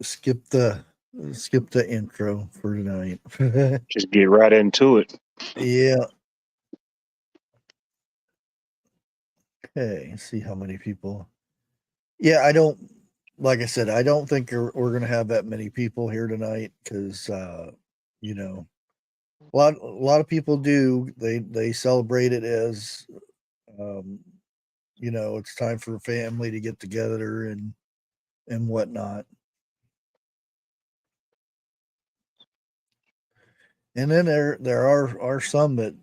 skip the intro for tonight. Just get right into it. Yeah. Okay. See how many people. Yeah, I don't. Like I said, I don't think we're going to have that many people here tonight because, you know, a lot of people do. They celebrate it as, um, it's time for a family to get together and whatnot. And then there are some that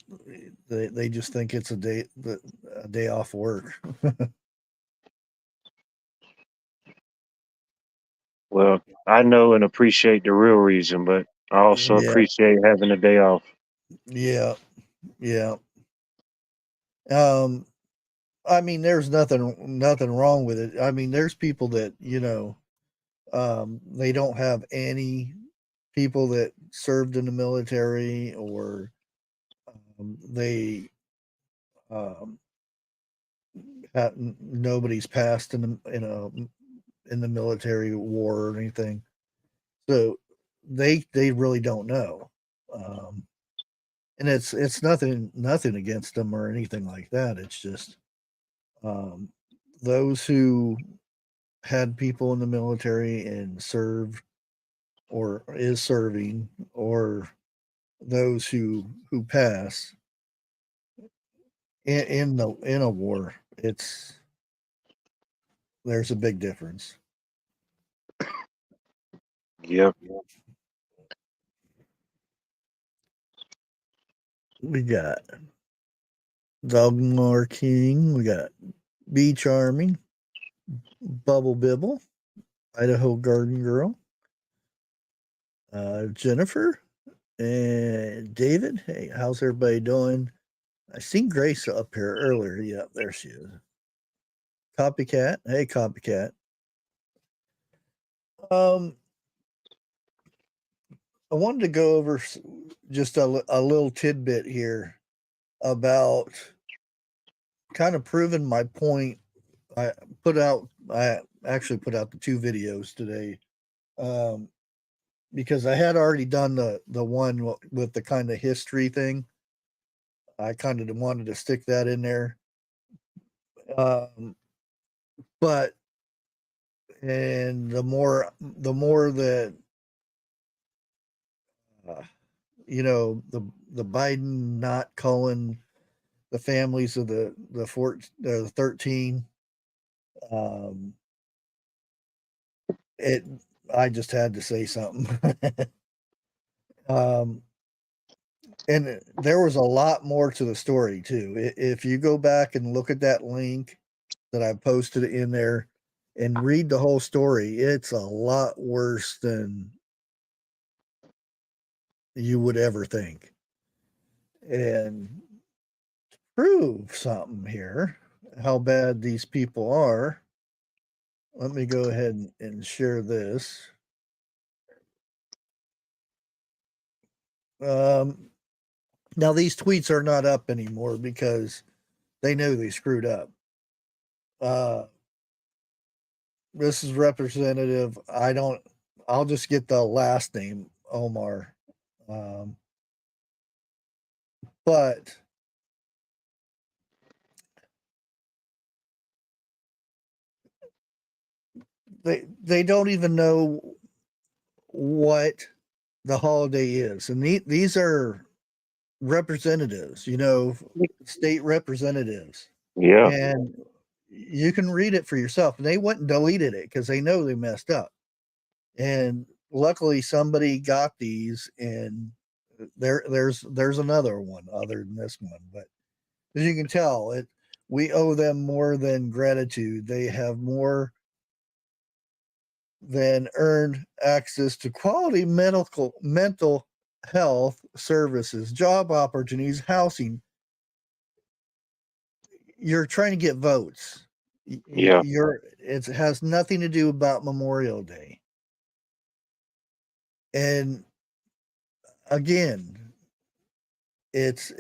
they just think it's a day off work. Well, I know and appreciate the real reason, but I also Yeah, appreciate having a day off. yeah, yeah. Um, I mean, there's nothing wrong with it. I mean, there's people that they don't have any people that served in the military, or they um, nobody's passed in the military war or anything. So they really don't know. Um, and it's nothing against them or anything like that. It's just um, those who had people in the military and served or is serving, or those who pass in a war. It's There's a big difference. Yep. We got Dogmar King. We got Bee Charming, Bubble Bibble, Idaho Garden Girl, Jennifer, and David. Hey, how's everybody doing? I seen Grace up here earlier. Yeah, there she is. Copycat. Hey, Copycat. Um, I wanted to go over just a little tidbit here about kind of proving my point. I actually put out the two videos today, um, because I had already done the one with the kind of history thing. I kind of wanted to stick that in there, um, but and the more that uh, the Biden not calling the families of the 13, um, it I just had to say something. um, and there was a lot more to the story too. If you go back and look at that link that I posted in there and read the whole story, it's a lot worse than you would ever think. And prove something here, how bad these people are. Let me go ahead and share this. Um, Now these tweets are not up anymore because they know they screwed up. Uh, this is representative. I'll just get the last name, Omar. Um, but they don't even know what the holiday is, and these are representatives, state representatives, Yeah. and you can read it for yourself. And they went and deleted it because they know they messed up. And luckily, somebody got these, and there's another one other than this one. But as you can tell, we owe them more than gratitude. They have more than earned access to quality mental health services, job opportunities, housing. You're trying to get votes. Yeah. It has nothing to do about Memorial Day. And again, it's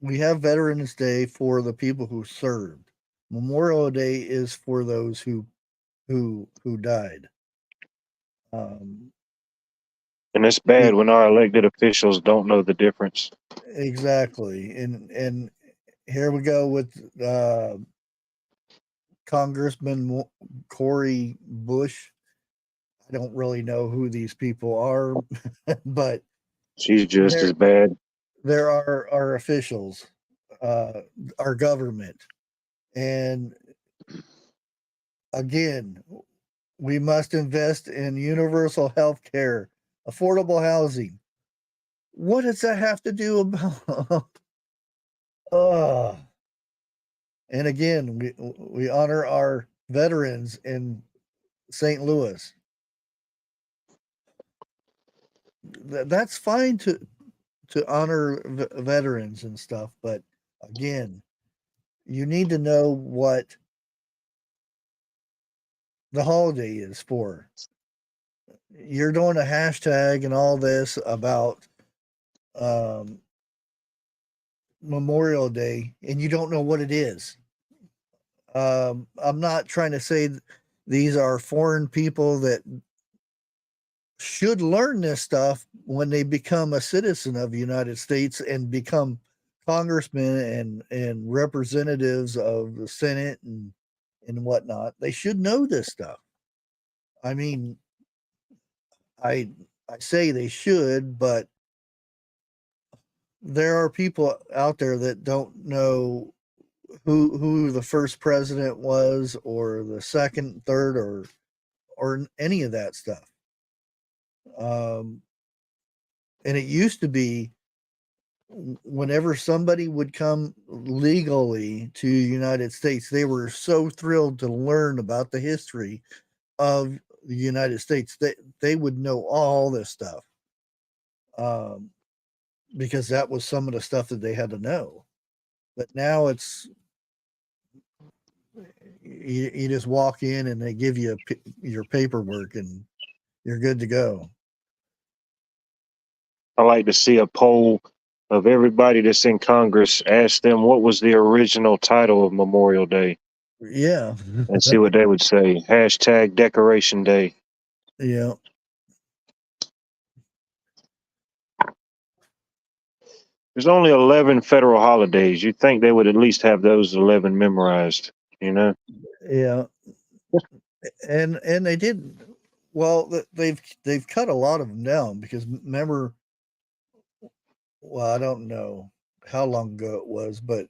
we have Veterans Day for the people who served. Memorial Day is for those who died. And it's bad when our elected officials don't know the difference. Exactly. And here we go with Congressman Cory Bush. I don't really know who these people are, but She's just as bad. there are our officials, our government. And again, we must invest in universal health care, affordable housing. What does that have to do about? And again, we honor our veterans in St. Louis. That's fine to honor veterans and stuff, but again, you need to know what the holiday is for. You're doing a hashtag and all this about Memorial Day, and you don't know what it is. I'm not trying to say these are foreign people that should learn this stuff when they become a citizen of the United States and become congressmen and representatives of the Senate and whatnot. They should know this stuff. I mean, I I say they should, but there are people out there that don't know who the first president was or the second, third, or any of that stuff. Um, and it used to be whenever somebody would come legally to the United States, they were so thrilled to learn about the history of the United States. They would know all this stuff um, because that was some of the stuff that they had to know. But now it's you just walk in and they give you your paperwork and you're good to go. I like to see a poll of everybody that's in Congress, ask them what was the original title of Memorial Day Yeah. and see what they would say. Hashtag Decoration Day. Yeah. There's only 11 federal holidays. You'd think they would at least have those 11 memorized, you know? Yeah. And they did well. They've cut a lot of them down because remember, well, I don't know how long ago it was, but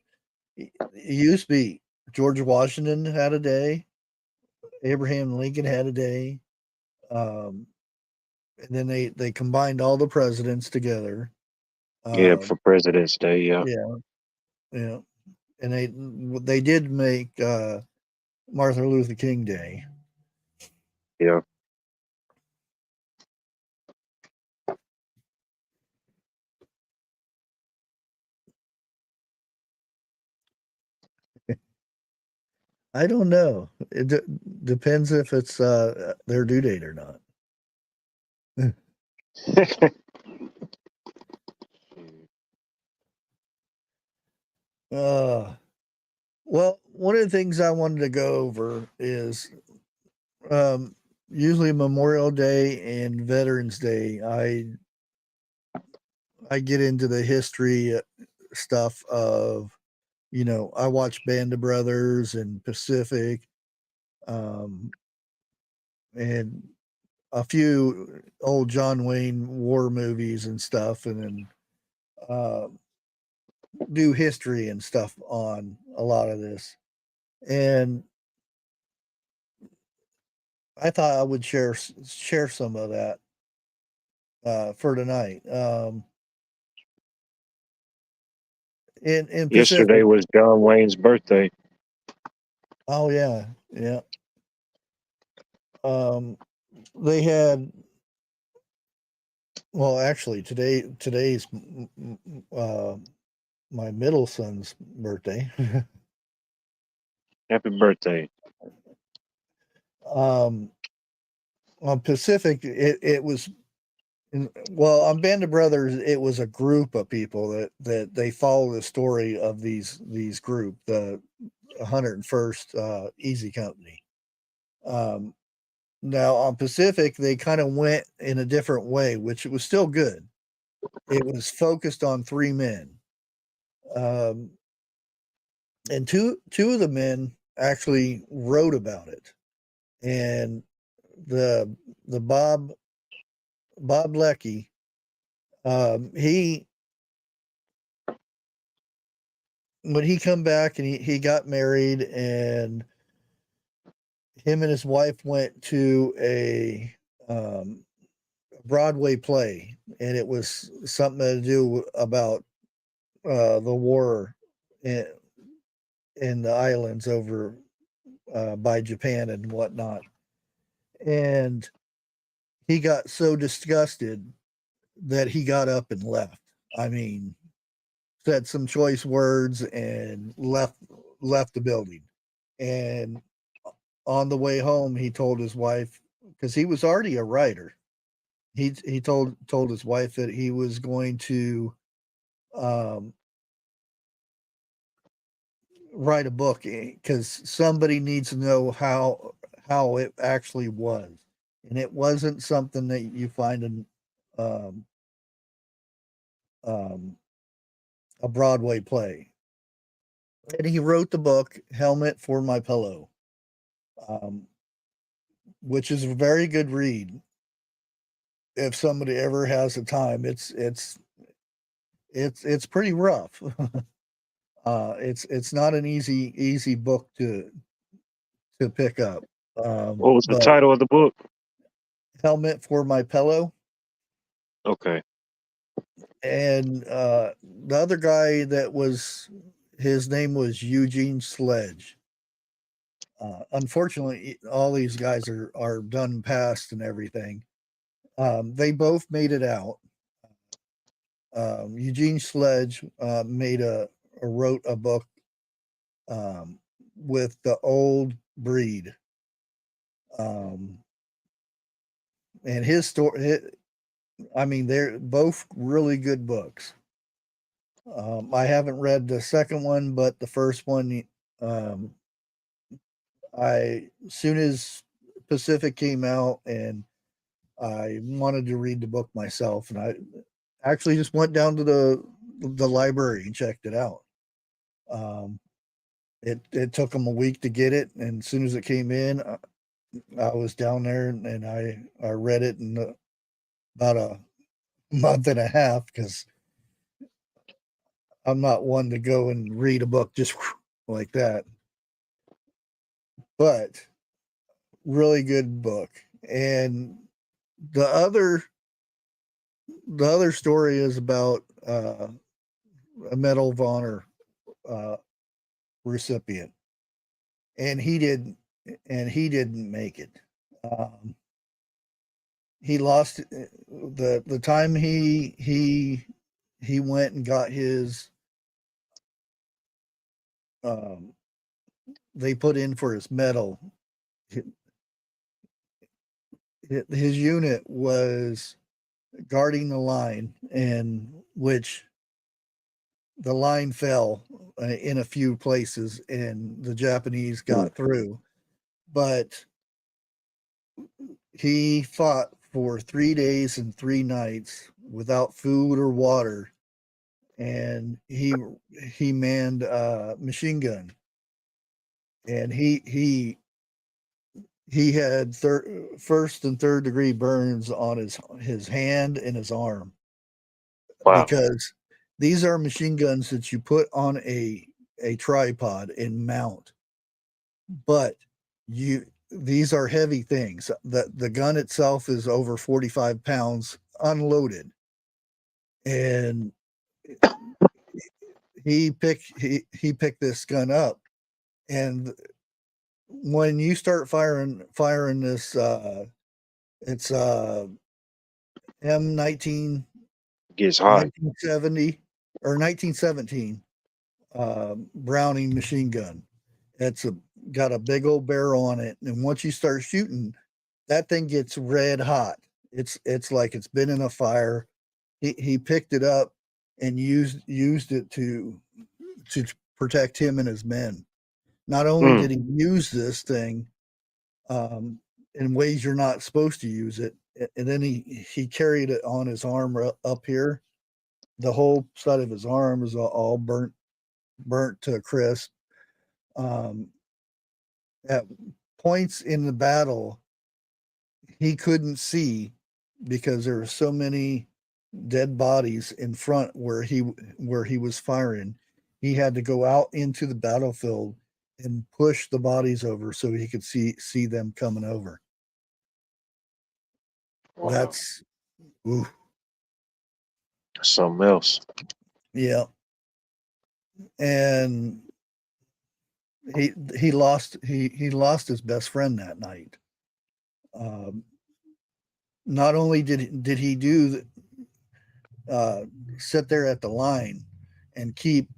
it used to be George Washington had a day, Abraham Lincoln had a day, um, and then they combined all the presidents together. Yeah, Um, for President's Day, yeah. yeah, yeah, and they did make Martin Luther King Day. Yeah. I don't know. It depends if it's their due date or not. Uh, well, one of the things I wanted to go over is um, usually Memorial Day and Veterans Day. I get into the history stuff of I watch Band of Brothers and Pacific, um, and a few old John Wayne war movies and stuff, and then uh, do history and stuff on a lot of this. And I thought I would share some of that for tonight. In Yesterday Pacific. was John Wayne's birthday. Oh yeah, yeah. Um, they had well, actually today's uh, my middle son's birthday. Happy birthday. On Pacific, it was well on Band of Brothers. It was a group of people that they follow the story of these group, the 101st Easy Company. Um, Now on Pacific, they kind of went in a different way, which it was still good. It was focused on 3 men. And two of the men actually wrote about it. And the Bob Leckie, he when he come back and he got married, and him and his wife went to a Broadway play, and it was something to do about the war in the islands over by Japan and whatnot. And he got so disgusted that he got up and left. I mean, said some choice words and left the building. And on the way home, he told his wife, because he was already a writer, he told his wife that he was going to write a book, because somebody needs to know how it actually was, and it wasn't something that you find in a Broadway play. And he wrote the book Helmet for My Pillow, which is a very good read if somebody ever has the time. It's pretty rough. It's not an easy book to pick up. What was the But title of the book? Helmet for My Pillow. Okay. And the other guy his name was Eugene Sledge. Unfortunately, all these guys are done past and everything. They both made it out. Eugene Sledge wrote a book with the Old Breed, and his story. I mean, they're both really good books. I haven't read the second one, but the first one, as soon as Pacific came out, and I wanted to read the book myself, and I actually just went down to the library and checked it out. It took them a week to get it, and as soon as it came in, I was down there, and I read it in about a month and a half, because I'm not one to go and read a book just like that. But really good book. And the other story is about a Medal of Honor recipient, and he didn't make it. He lost the time he went and got his they put in for his medal. His unit was guarding the line, in which the line fell in a few places, and the Japanese got through. But he fought for 3 days and 3 nights without food or water, and he manned a machine gun, and he had first and third degree burns on his hand and his arm. Wow. Because these are machine guns that you put on a tripod and mount, but these are heavy things. The gun itself is over 45 pounds unloaded, and he picked this gun up, and when you start firing this, it's M19 Gets hot. 1970 or 1917 Browning machine gun. It's got a big old barrel on it, and once you start shooting, that thing gets red hot. It's like it's been in a fire. He picked it up and used it to protect him and his men. Not only did he use this thing, in ways you're not supposed to use it. And then he carried it on his arm up here. The whole side of his arm is all burnt to a crisp. At points in the battle, he couldn't see because there were so many dead bodies in front where he was firing. He had to go out into the battlefield and push the bodies over so he could see them coming over. Wow. That's ooh, Something else. yeah. And he lost his best friend that night. Not only did he do sit there at the line and keep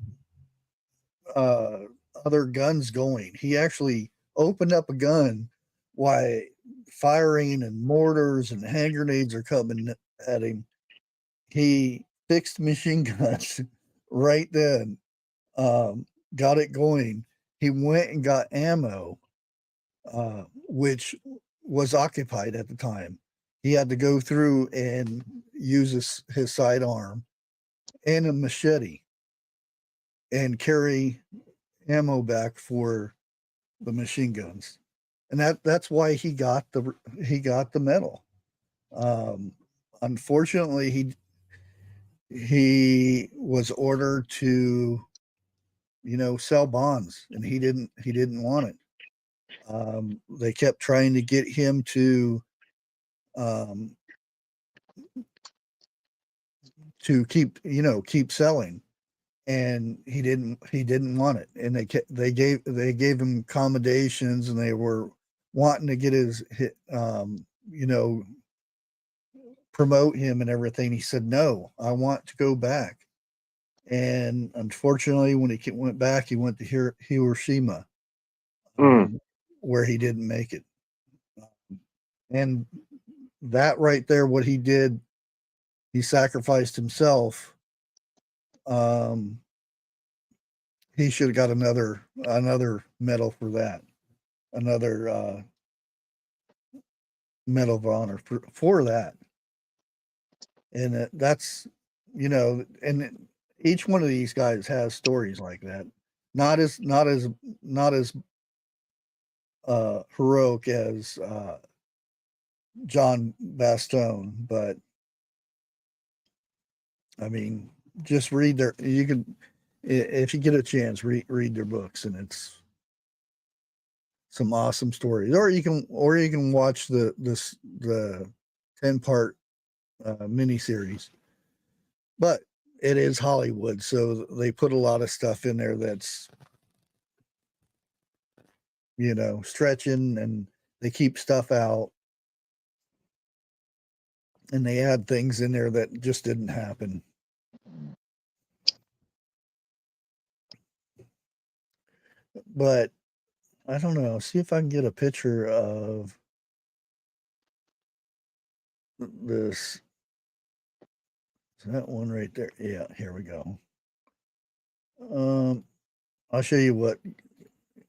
other guns going, he actually opened up a gun while firing and mortars and hand grenades are coming at him. He fixed machine guns right then, got it going. He went and got ammo, which was occupied at the time. He had to go through and use his sidearm and a machete and carry ammo back for the machine guns, and that's why he got the medal. Unfortunately, he was ordered to, sell bonds, and he didn't want it. They kept trying to get him to keep selling, and he didn't want it. And they gave him accommodations, and they were wanting to get his promote him and everything. He said, no, I want to go back. And unfortunately, when he went back, he went to Hiroshima, where he didn't make it. And that right there, what he did, he sacrificed himself. He should have got another medal for that, another medal of honor for that. And that's, and each one of these guys has stories like that. Not as heroic as John Bastogne, but I mean, just read you can, if you get a chance, read their books, and it's some awesome stories. Or you can watch the 10-part miniseries. But it is Hollywood, so they put a lot of stuff in there that's, stretching, and they keep stuff out, and they add things in there that just didn't happen. But I don't know. See if I can get a picture of this. Is that one right there? Yeah, here we go. I'll show you what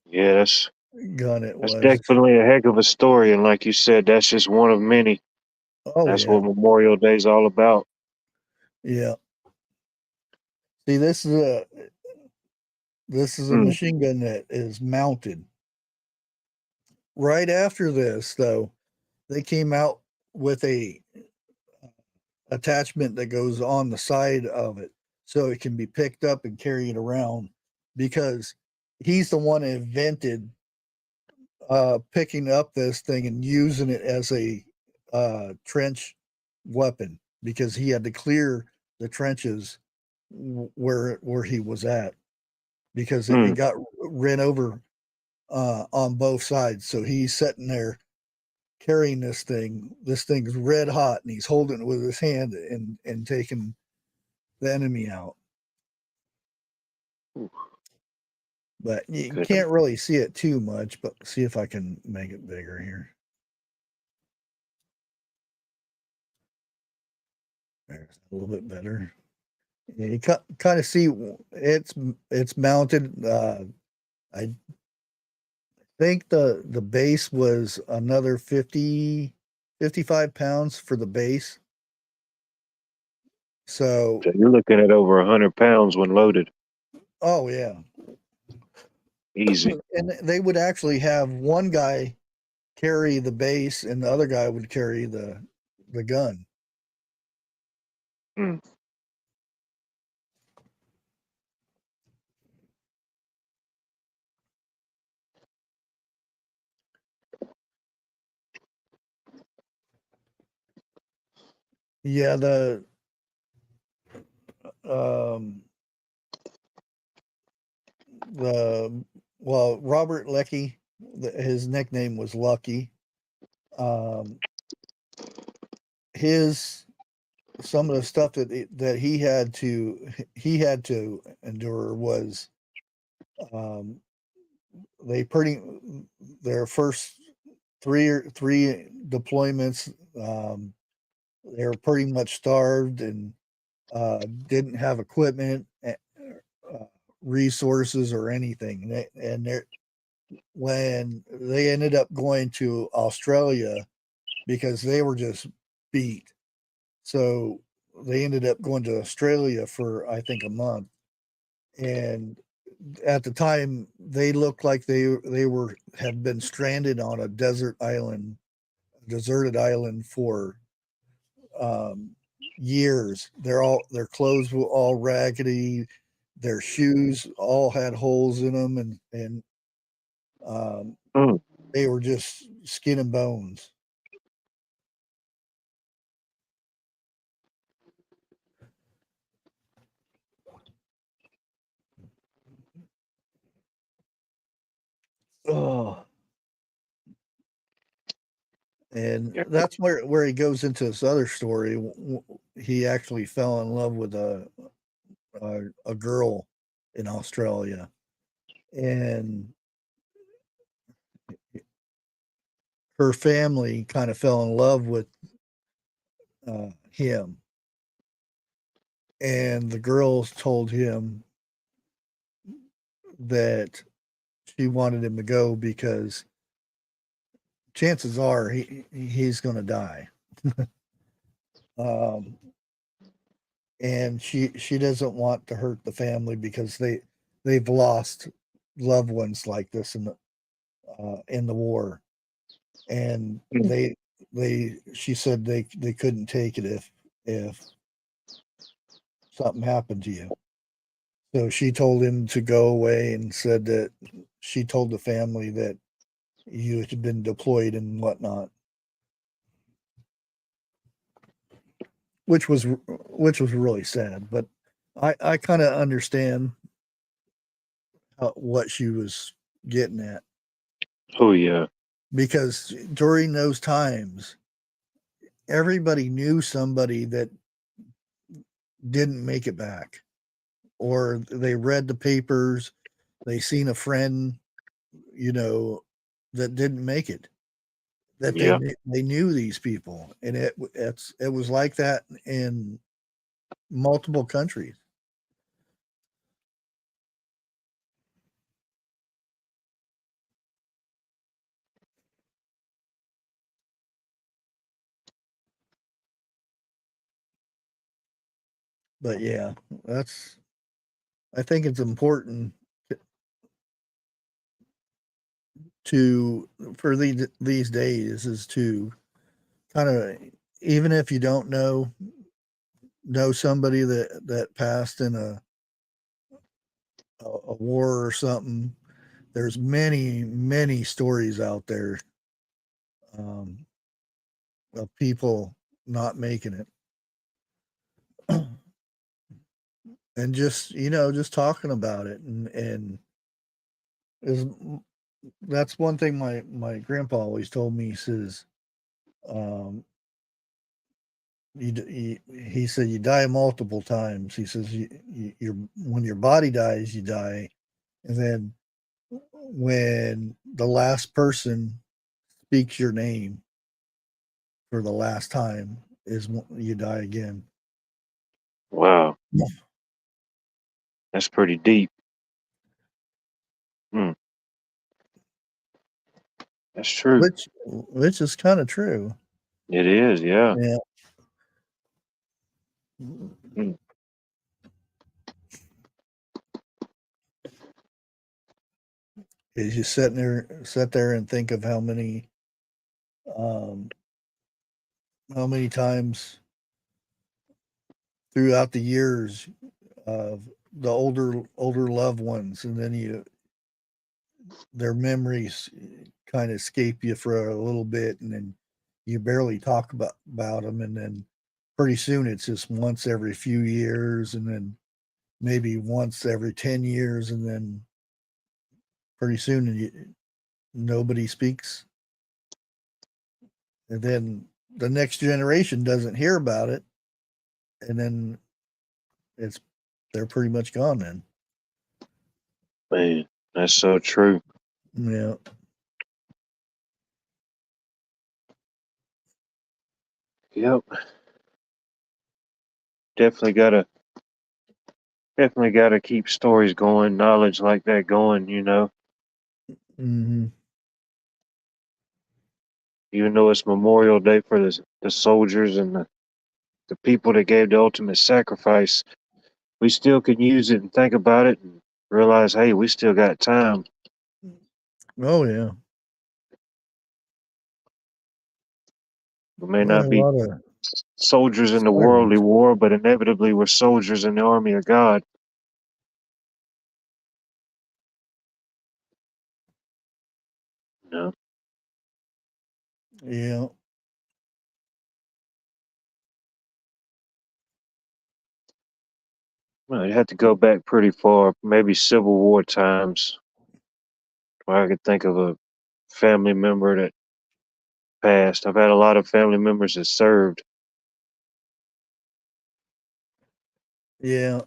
Yes. gun it That's was. definitely a heck of a story, and like you said, that's just one of many. Oh, That's yeah. what Memorial Day is all about. Yeah. See, this is a machine gun that is mounted. Right after this, though, they came out with a attachment that goes on the side of it so it can be picked up and carried around, because he's the one that invented picking up this thing and using it as a trench weapon, because he had to clear the trenches where he was at, because it got ran over on both sides. So he's sitting there carrying this thing. This thing's red hot, and he's holding it with his hand and taking the enemy out. But you can't really see it too much, but see if I can make it bigger here. There's a little bit better. Yeah, you kind of see it's mounted. I think the base was another 55 pounds for the base. So, So you're looking at over 100 pounds when loaded. oh yeah. Easy. And they would actually have one guy carry the base and the other guy would carry the gun. Mm. Yeah, um the well, Robert Leckie, his nickname was Lucky. Um his some of the stuff that he had to endure was um they pretty their first three deployments, they were pretty much starved and didn't have equipment, resources, or anything. And when they ended up going to Australia because they were just beat, so they ended up going to Australia for I think a month. And at the time, they looked like they were had been stranded on a deserted island for um, years. Their clothes were all raggedy, their shoes all had holes in them, and um, Mm. they were just skin and bones. Oh, and Yeah. that's where he goes into this other story. He actually fell in love with a girl in Australia, and her family kind of fell in love with him. And the girls told him that she wanted him to go because chances are he's going to die. Um, and she doesn't want to hurt the family because they've lost loved ones like this in the war, and Mm. they she said they couldn't take it if something happened to you. So she told him to go away and said that she told the family that you had been deployed and whatnot, which was really sad. But I kind of understand what she was getting at, Oh yeah. because during those times, everybody knew somebody that didn't make it back, or they read the papers, they seen a friend, you know, that didn't make it. That Yeah. they knew these people, and it was like that in multiple countries. But yeah, that's I think it's important to for these days is to kind of, even if you don't know somebody that passed in a war or something. There's many stories out there, um, of people not making it, and just just talking about it, and is that's one thing my grandpa always told me. He says, um, he said you die multiple times. He says you're when your body dies, you die, and then when the last person speaks your name for the last time is when you die again. Wow. That's pretty deep. Mm. That's true. Which is kind of true. It is, yeah. Yeah. Mm. Is you sit there and think of um, how many times throughout the years of the older loved ones, and then their memories kind of escape you for a little bit, and then you barely talk about them, and then pretty soon it's just once every few years, and then maybe once every 10 years, and then pretty soon nobody speaks, and then the next generation doesn't hear about it, and then it's they're pretty much gone then. Man, that's so true. Yeah. Yep. Definitely gotta keep stories going, knowledge like that going, Hmm. Even though it's Memorial Day for the soldiers and the people that gave the ultimate sacrifice, we still can use it and think about it and realize, hey, we still got time. Oh yeah. We may Yeah, not a be lot of soldiers in the worldly sirens. war, but inevitably we're soldiers in the army of God. You know? Yeah. Well, you have to go back pretty far, maybe Civil War times, where I could think of a family member that passed. I've had a lot of family members that served. Yeah.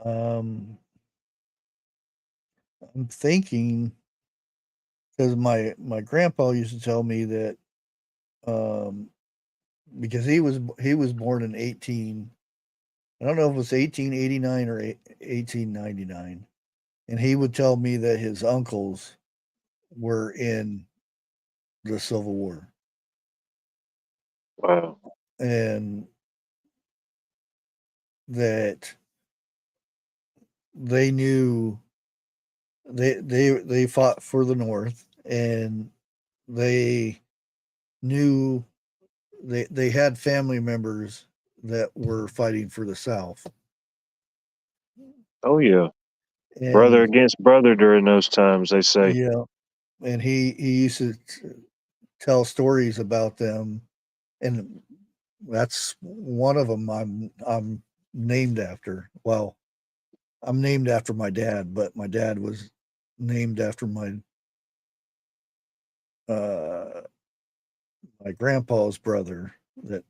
Um, I'm thinking because my grandpa used to tell me that um, because he was born in 18. I don't know if it was 1889 or 1899, and he would tell me that his uncles were in the Civil War, Wow. and that they knew they fought for the North, and they knew they had family members that were fighting for the South. Oh yeah. Brother And against brother during those times, they say. yeah, and he used to tell stories about them, and that's one of them I'm named after. Well, I'm named after my dad, but my dad was named after uh my grandpa's brother that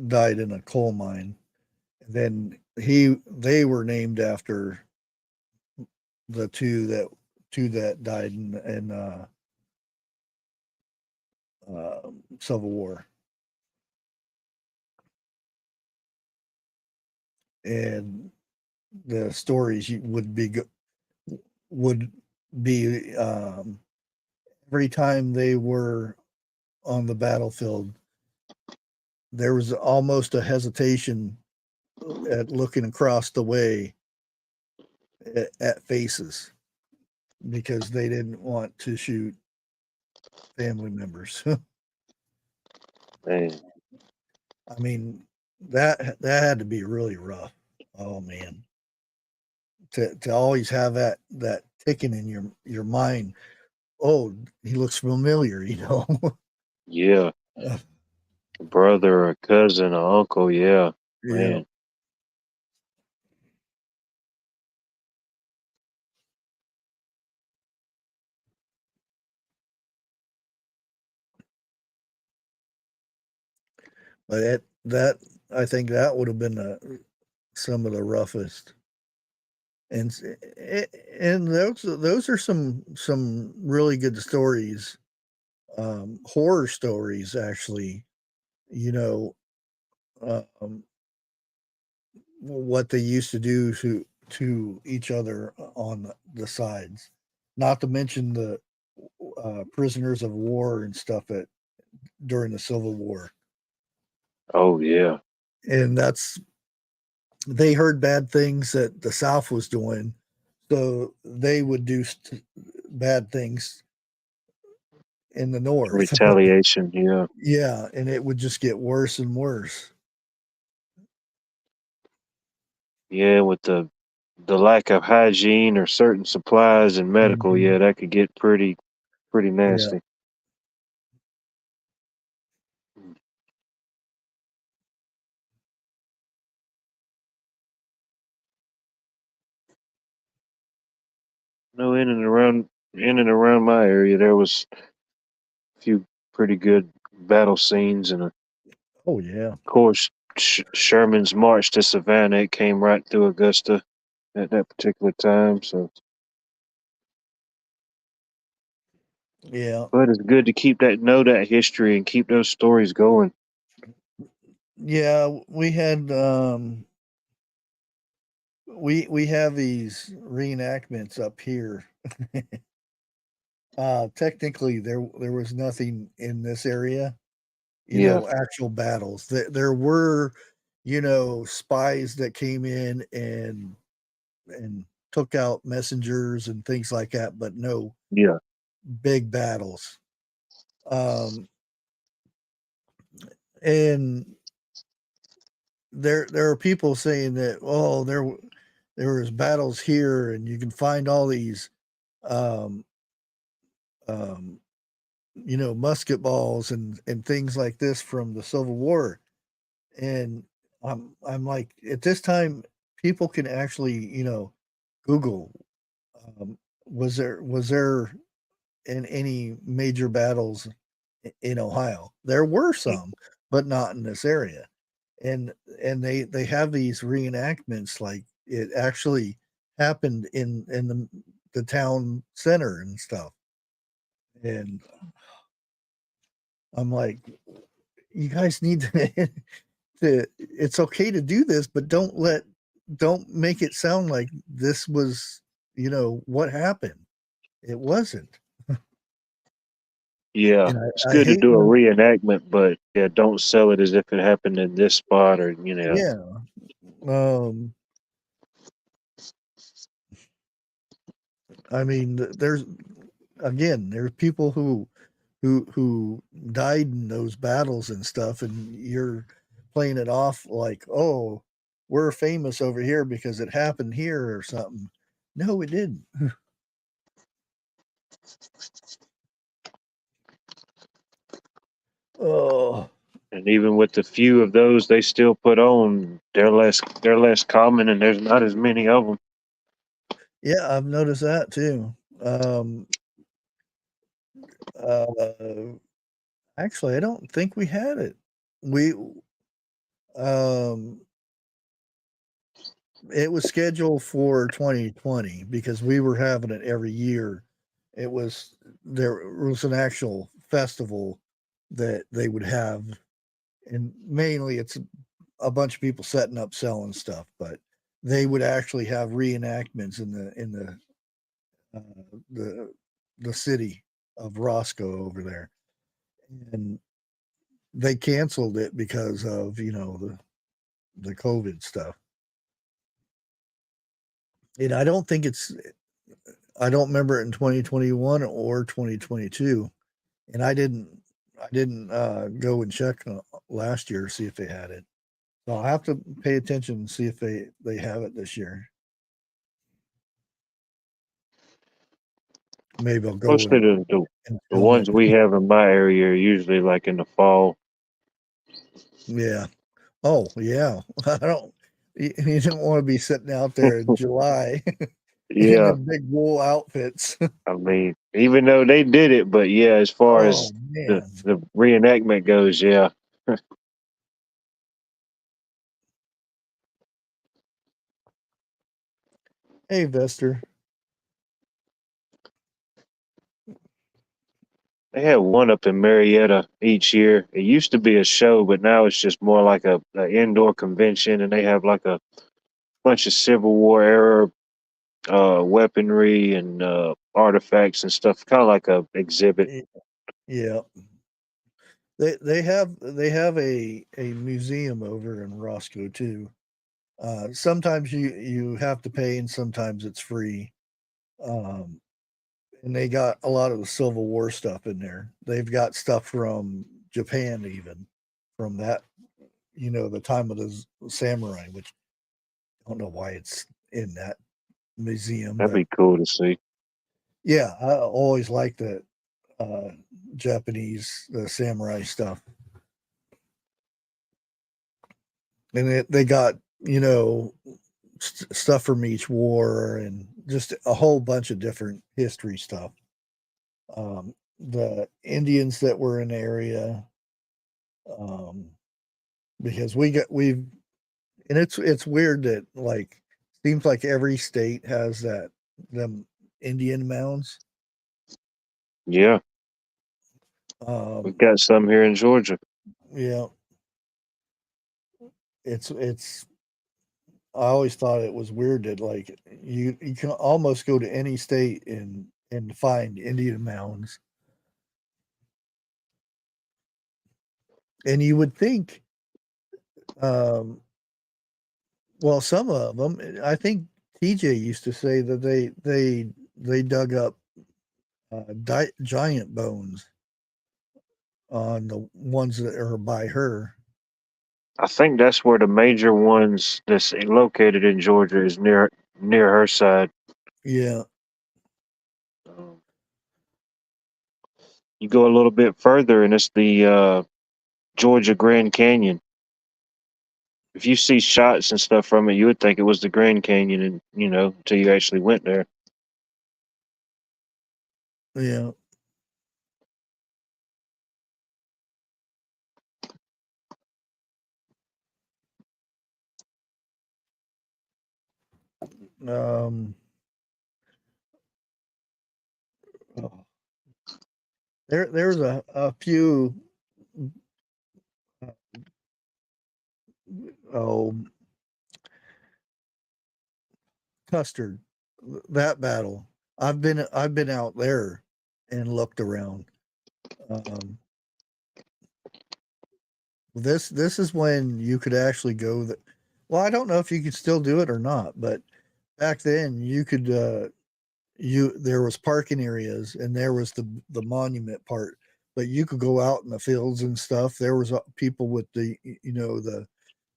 died in a coal mine. Then they were named after the two that died in Civil War, and the stories would be every time they were on the battlefield, there was almost a hesitation at looking across the way at faces because they didn't want to shoot family members. Man, I mean, that had to be really rough. Oh man, to always have that ticking in your mind. Oh, he looks familiar, you know. yeah. A brother, a cousin, a uncle, yeah. Yeah, Man. but that I think that would have been some of the roughest. And and those are some really good stories, horror stories actually. you know, um, what they used to do to each other on the sides. Not to mention the prisoners of war and stuff at during the Civil War. Oh yeah. And that's they heard bad things that the South was doing, so they would do bad things in the North. Retaliation, yeah. Yeah, and it would just get worse and worse. Yeah, with the lack of hygiene or certain supplies and medical, Mhm. yeah, that could get pretty Yeah, nasty. No, in and around my area, there was a few pretty good battle scenes, and of oh yeah, course, Sherman's march to Savannah, it came right through Augusta at that particular time. So, yeah, but it's good to know that history and keep those stories going. yeah. We had we have these reenactments up here. Technically, there was nothing in this area, Yeah, actual battles. There were, spies that came in and took out messengers and things like that, but no yeah, big battles. Um, and there are people saying that, oh, there was battles here, and you can find all these, um, um, musket balls and things like this from the Civil War. And I'm like, at this time, people can actually, Google, um, was there in any major battles in Ohio? There were some, but not in this area. And they have these reenactments like it actually happened in the town center and stuff. And I'm like, you guys need to it's okay to do this, but don't make it sound like this was, what happened. It wasn't. yeah. And It's I good to hate do a when reenactment, but yeah, don't sell it as if it happened in this spot or yeah. Um, I mean, there's people who died in those battles and stuff, and you're playing it off like, oh, we're famous over here because it happened here or something. No, it didn't. Oh, And even with the few of those they still put on, they're less common, and there's not as many of them. yeah, I've noticed that too. Uh, Actually, I don't think we had it. We um, it was scheduled for 2020 because we were having it every year. There was an actual festival that they would have, and mainly it's a bunch of people setting up selling stuff, but they would actually have reenactments in uh, the the city of Roscoe over there, and they canceled it because of the COVID stuff. And I don't remember it in 2021 or 2022, and I didn't go and check last year to see if they had it. So I'll have to pay attention and see if they have it this year. Maybe I'll go Mostly and the film ones it. we have in my area are usually like in the fall. Yeah. Oh, yeah. I don't. You don't want to be sitting out there in July in Yeah, them big wool outfits. I mean, even though they did it, but yeah, as far Oh as the man. the reenactment goes, yeah. Hey, Vester. They had one up in Marietta each year. It used to be a show, but now it's just more like a indoor convention, and they have like a bunch of Civil War era weaponry and artifacts and stuff, kind of like a exhibit. Yeah, they have a museum over in Roscoe too. Sometimes you have to pay, and sometimes it's free. Um, and they got a lot of the Civil War stuff in there. They've got stuff from Japan, even from that, the time of the samurai, which I don't know why it's in that museum, That'd but be cool to see. yeah, I always like the uh, Japanese the samurai stuff, and they got stuff from each war and just a whole bunch of different history stuff. The Indians that were in the area, um, because we've and it's weird that like seems like every state has them Indian mounds. Yeah, we've Um, got some here in Georgia. yeah, it's I always thought it was weird that like you can almost go to any state and find Indian mounds, and you would think, um, well, some of them. I think TJ used to say that they dug up giant bones on the ones that are by her. I think that's where the major ones that's located in Georgia is near her side. Yeah, Um, you go a little bit further, and it's the Georgia Grand Canyon. If you see shots and stuff from it, you would think it was the Grand Canyon, and until you actually went there. yeah. Um, oh, there's a few uh, oh custard that battle. I've been out there and looked around. Um, this is when you could actually go. Well, I don't know if you could still do it or not, but back then you could. You there was parking areas and there was the monument part, but you could go out in the fields and stuff. There was people with the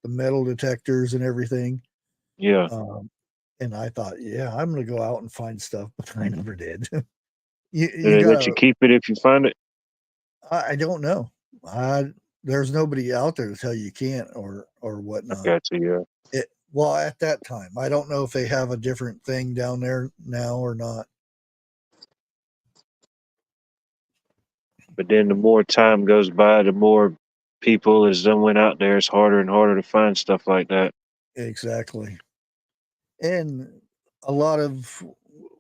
metal detectors and everything. Yeah, Um, and I thought, yeah, I'm gonna go out and find stuff, but I never did. do You they let you gotta. keep it if you find it? I don't know. I There's nobody out there to tell you can't or I whatnot. got you. Yeah, Well, at that time, I don't know if they have a different thing down there now or not. but then the more time goes by, the more people as done went out there, it's harder and harder to find stuff like that. Exactly. And a lot of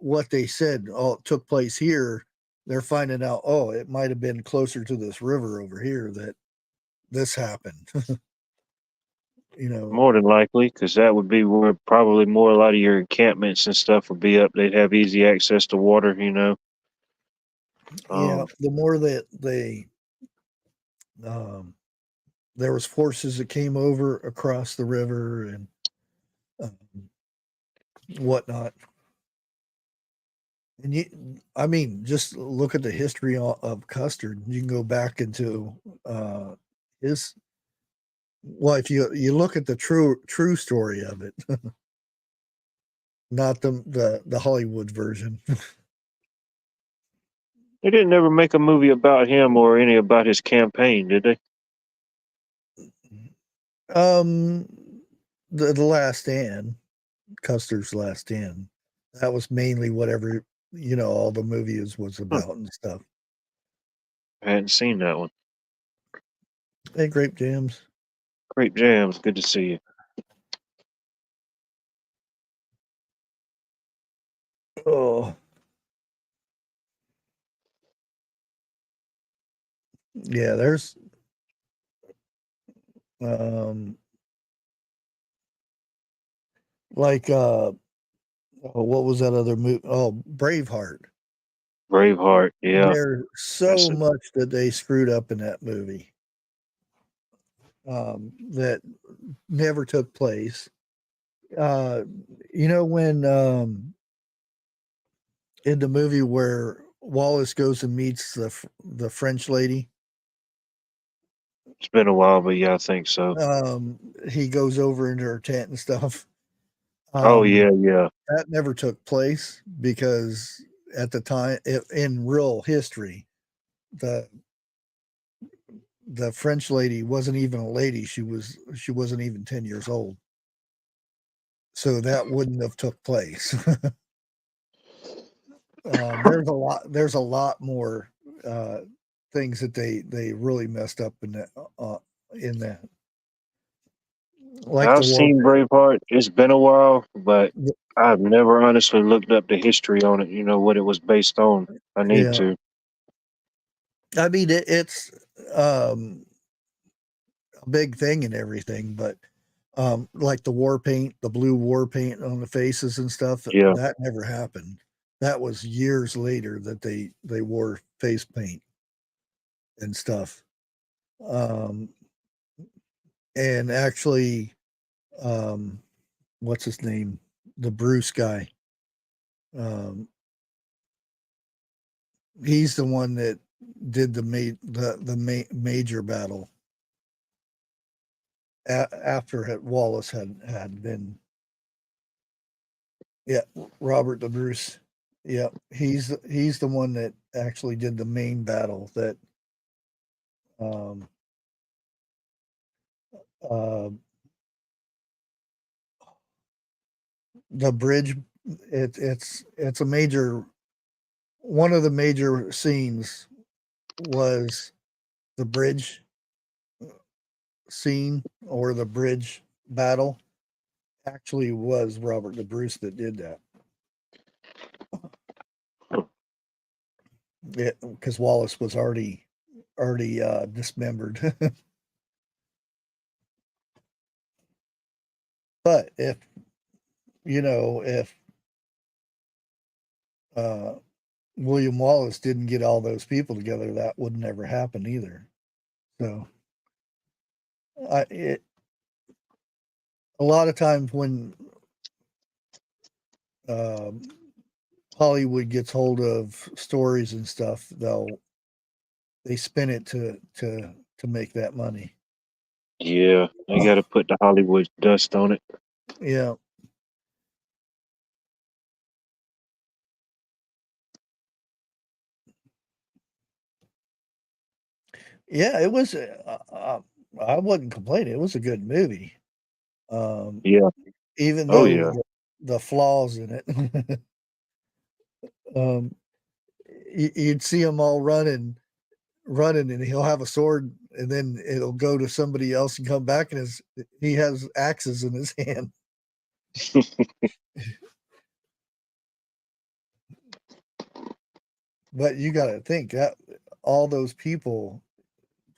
what they said took place here. They're finding out, oh, it might have been closer to this river over here that this happened. you know, More than likely, because that would be where probably more a lot of your encampments and stuff would be up. They'd have easy access to water. yeah. Um, The more that um, there was forces that came over across the river and um, whatnot. And I mean, just look at the history of Custard. You can go back into his. Well, if you look at the true story of it, not the Hollywood version. they didn't ever make a movie about him or any about his campaign, did they? um, the Last Stand, Custer's Last Stand. That was mainly whatever all the movies was Huh, about and stuff. I hadn't seen that one. Hey, Grape Jams. Great jams. Good to see you. Oh, Yeah, there's um like what was that other movie? Oh, Braveheart. Braveheart. Yeah, There's that's so much that they screwed up in that movie that never took place. Uh, when in the movie where Wallace goes and meets the French lady, it's been a while, but yeah, I think so. he goes over into her tent and stuff. Oh Um, yeah, yeah, that never took place because at the time, in real history, the the French lady wasn't even a lady. She wasn't even 10 years old. So that wouldn't have took place. There's a lot more uh, things that they really messed up in that, like the I've war seen paint. Braveheart. It's been a while, but I've never honestly looked up the history on it. You know what it was based on. I need Yeah, to. I mean it's um, a big thing and everything, but like the war paint, the blue war paint on the faces and stuff, Yeah, that never happened. That was years later that they wore face paint and stuff. Um, and actually, um, what's his name? The Bruce guy. Um, he's the one that did major battle after Wallace had been. Yeah, Robert the Bruce. Yeah, he's the one that actually did the main battle that um uh the bridge. It's a major, one of the major scenes was the bridge scene, or the bridge battle. Actually was Robert the Bruce that did that. Because Wallace was already dismembered. But if uh William Wallace didn't get all those people together, that would never happen either. So a lot of times when um, Hollywood gets hold of stories and stuff, they spin it to make that money. yeah. They got to put the Hollywood dust on it. Yeah, yeah. It was. I wasn't complaining. It was a good movie. Um, Yeah. even Oh though yeah. the flaws in it. um, you'd see them all running, and he'll have a sword, and then it'll go to somebody else and come back, and he has axes in his hand. But you got to think that all those people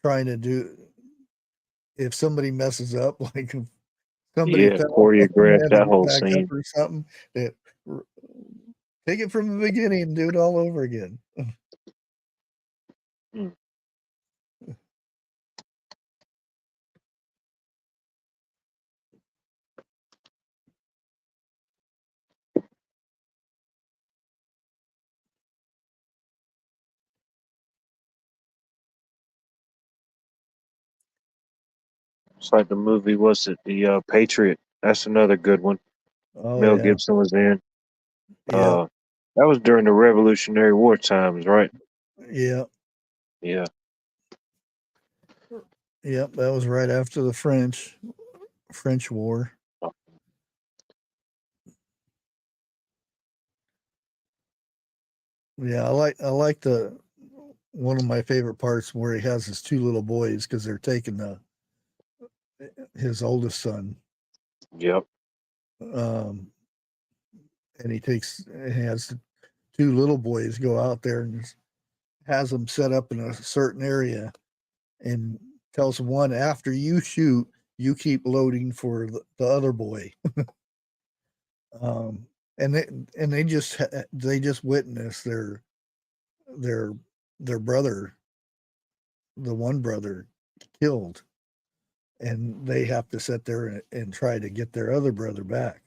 trying to do, if somebody messes up, like if somebody Yeah. fell and they Choreographed had to that get whole back up scene. or something, it, take it from the beginning and do it all over again. Mm. It's like the movie, was it the Patriot? That's another good one. Oh Mel yeah, Gibson was in. yeah, Uh, that was during the Revolutionary War times, right? yeah, Yeah. yep. That was right after the French War. Yeah, I like the one of my favorite parts where he has his two little boys because they're taking his oldest son, Yep. um, and he has the two little boys go out there and has them set up in a certain area, and tells one, after you shoot, you keep loading for the other boy. And they just witnessed their brother, the one brother, killed, and they have to sit there and try to get their other brother back.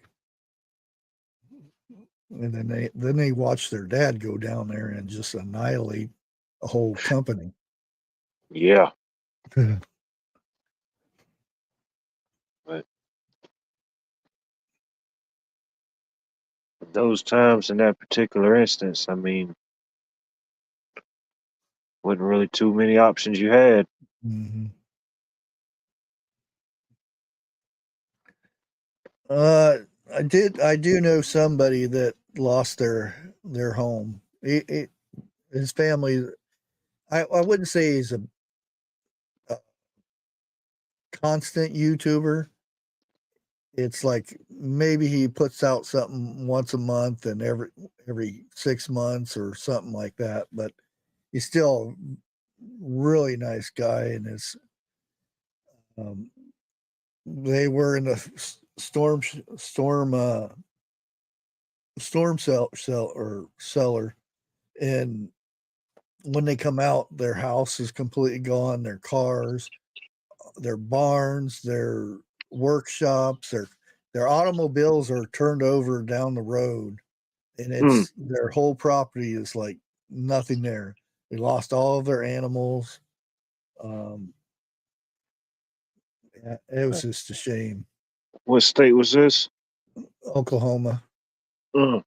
And then they watch their dad go down there and just annihilate a whole company. Yeah. But those times in that particular instance, I mean, wasn't really too many options you had. Mm-hmm. I do know somebody that lost their home. His family. I wouldn't say he's a constant YouTuber. It's like maybe he puts out something once a month and every 6 months or something like that. But he's still a really nice guy, and um, they were in the storm cellar, and when they come out, their house is completely gone. Their cars, their barns, their workshops, their automobiles are turned over down the road, and Hmm. it's their whole property is like nothing there. They lost all of their animals. Um, yeah, it was just a shame. What state was this? Oklahoma. Mm.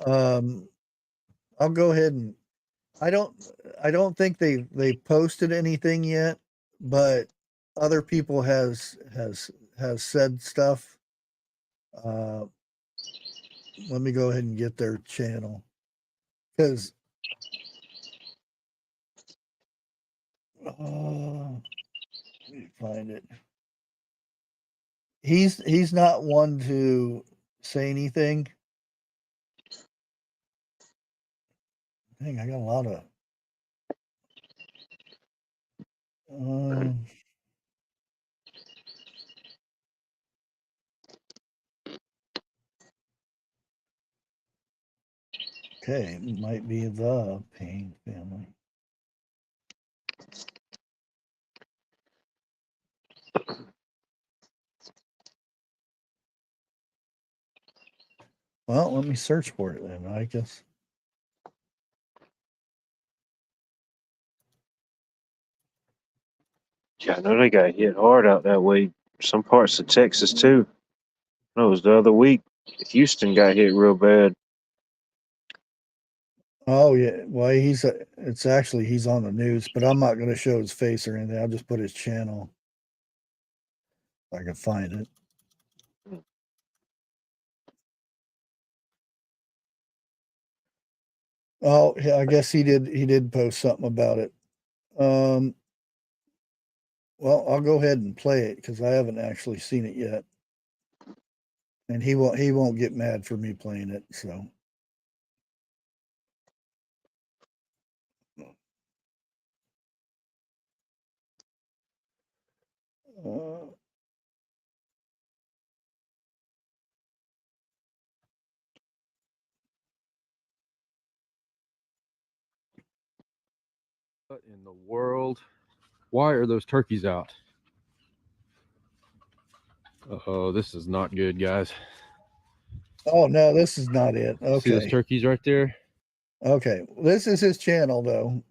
Um, I'll go ahead and I don't I don't think they posted anything yet, but other people has said stuff. Uh, Let me go ahead and get their channel because let me find it. He's not one to say anything. Dang, I got a lot of. Um, okay, it might be the Payne family. Well, let me search for it then, I guess. Yeah, I know they got hit hard out that way. Some parts of Texas too. No, it was the other week. Houston got hit real bad. Oh yeah, well it's actually he's on the news, but I'm not going to show his face or anything. I'll just put his channel if I can find it. Oh yeah, I guess he did post something about it. Um, well, I'll go ahead and play it because I haven't actually seen it yet, and he won't get mad for me playing it. So. Uh, What in the world? Why are those turkeys out? Uh-oh, this is not good, guys. oh no, this is not it. See those Okay, turkeys right there? okay, this is his channel though.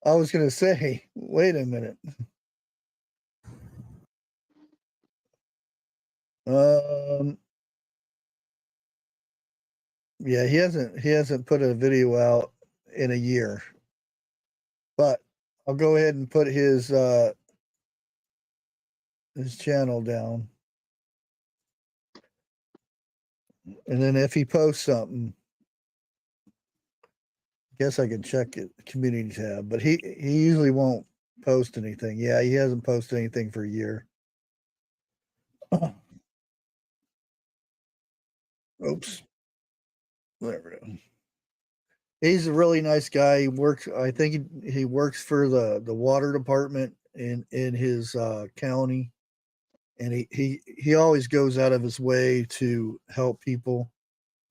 I was going to say, wait a minute. Um, yeah, he hasn't put a video out in a year. But I'll go ahead and put his channel down. And then if he posts something, I guess I can check it community tab, but he usually won't post anything. Yeah, he hasn't posted anything for a year. Oops. There we go. He's a really nice guy. He works. I think he works for the water department in his county, and he always goes out of his way to help people.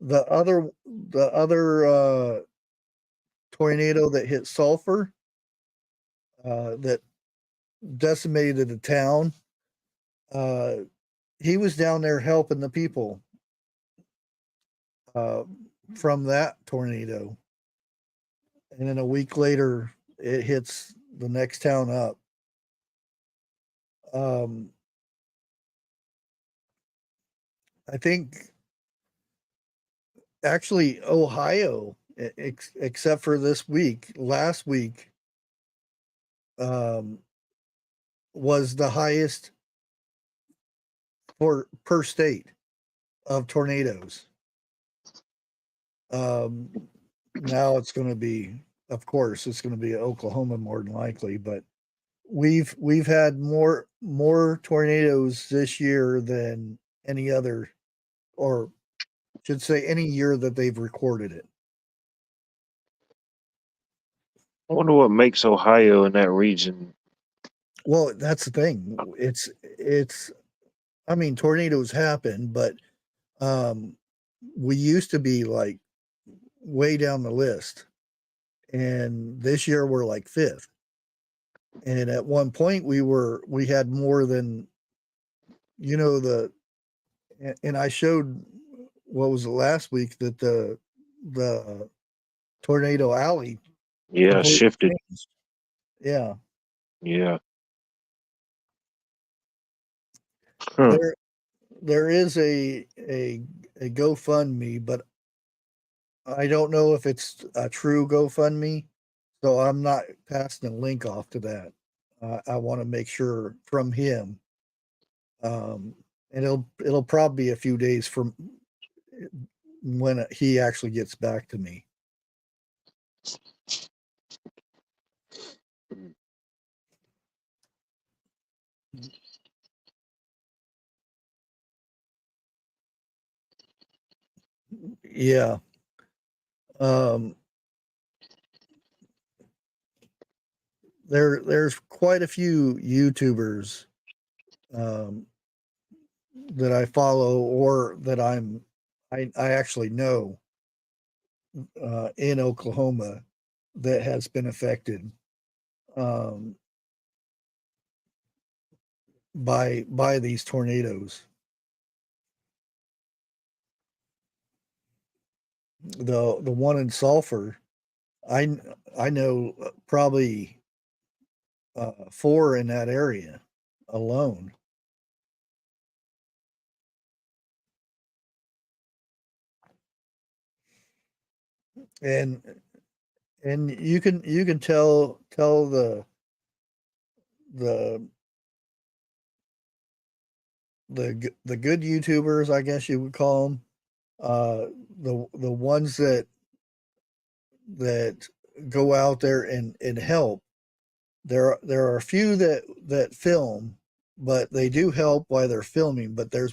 The other tornado that hit Sulphur, that decimated the town. Uh, he was down there helping the people uh, from that tornado, and then a week later, it hits the next town up. Um, I think actually Ohio, except for this week, last week, um, was the highest for per state of tornadoes. Um, now it's going to be, of course, it's going to be Oklahoma more than likely, but we've had more tornadoes this year than any other, or should say any year that they've recorded it. I wonder what makes Ohio in that region. Well, that's the thing. It's I mean, tornadoes happen, but um we used to be like way down the list. And this year we're like fifth. And at one point we had more than the and I showed what was it last week that the tornado alley Yeah, completely shifted. changed. Yeah. Yeah. Huh. There is a GoFundMe, but I don't know if it's a true GoFundMe, so I'm not passing a link off to that. I want to make sure from him, and it'll probably be a few days from when he actually gets back to me. Yeah. Um, there's quite a few YouTubers um, that I follow or that I actually know in Oklahoma that has been affected um, by these tornadoes. The one in Sulphur, I know probably four in that area alone. And you can tell the the good YouTubers, I guess you would call them, the ones that go out there and help. There are a few that film, but they do help while they're filming. But there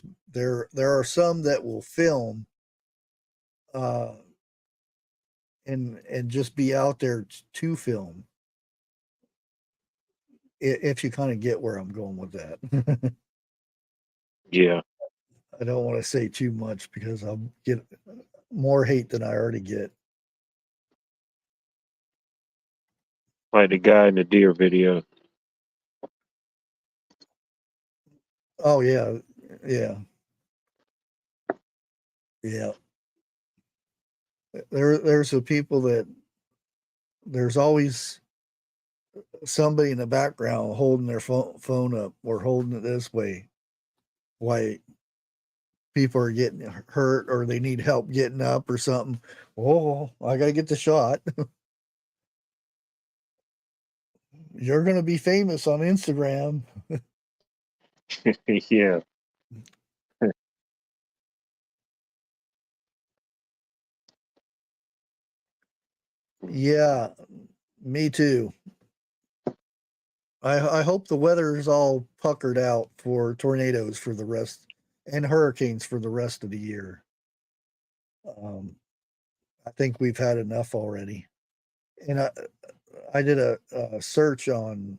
are some that will film, uh, and just be out there to film. If you kind of get where I'm going with that. Yeah. I don't want to say too much because I'll get more hate than I already get. Like the guy in the deer video. Oh yeah, yeah, yeah. There's the people that there's always somebody in the background holding their phone up or holding it this way. Why people are getting hurt or they need help getting up or something. Oh, I gotta get the shot. You're gonna be famous on Instagram. Yeah. Yeah, me too. I hope the weather is all puckered out for tornadoes for the rest and hurricanes for the rest of the year. Um, I think we've had enough already. And I did a search on,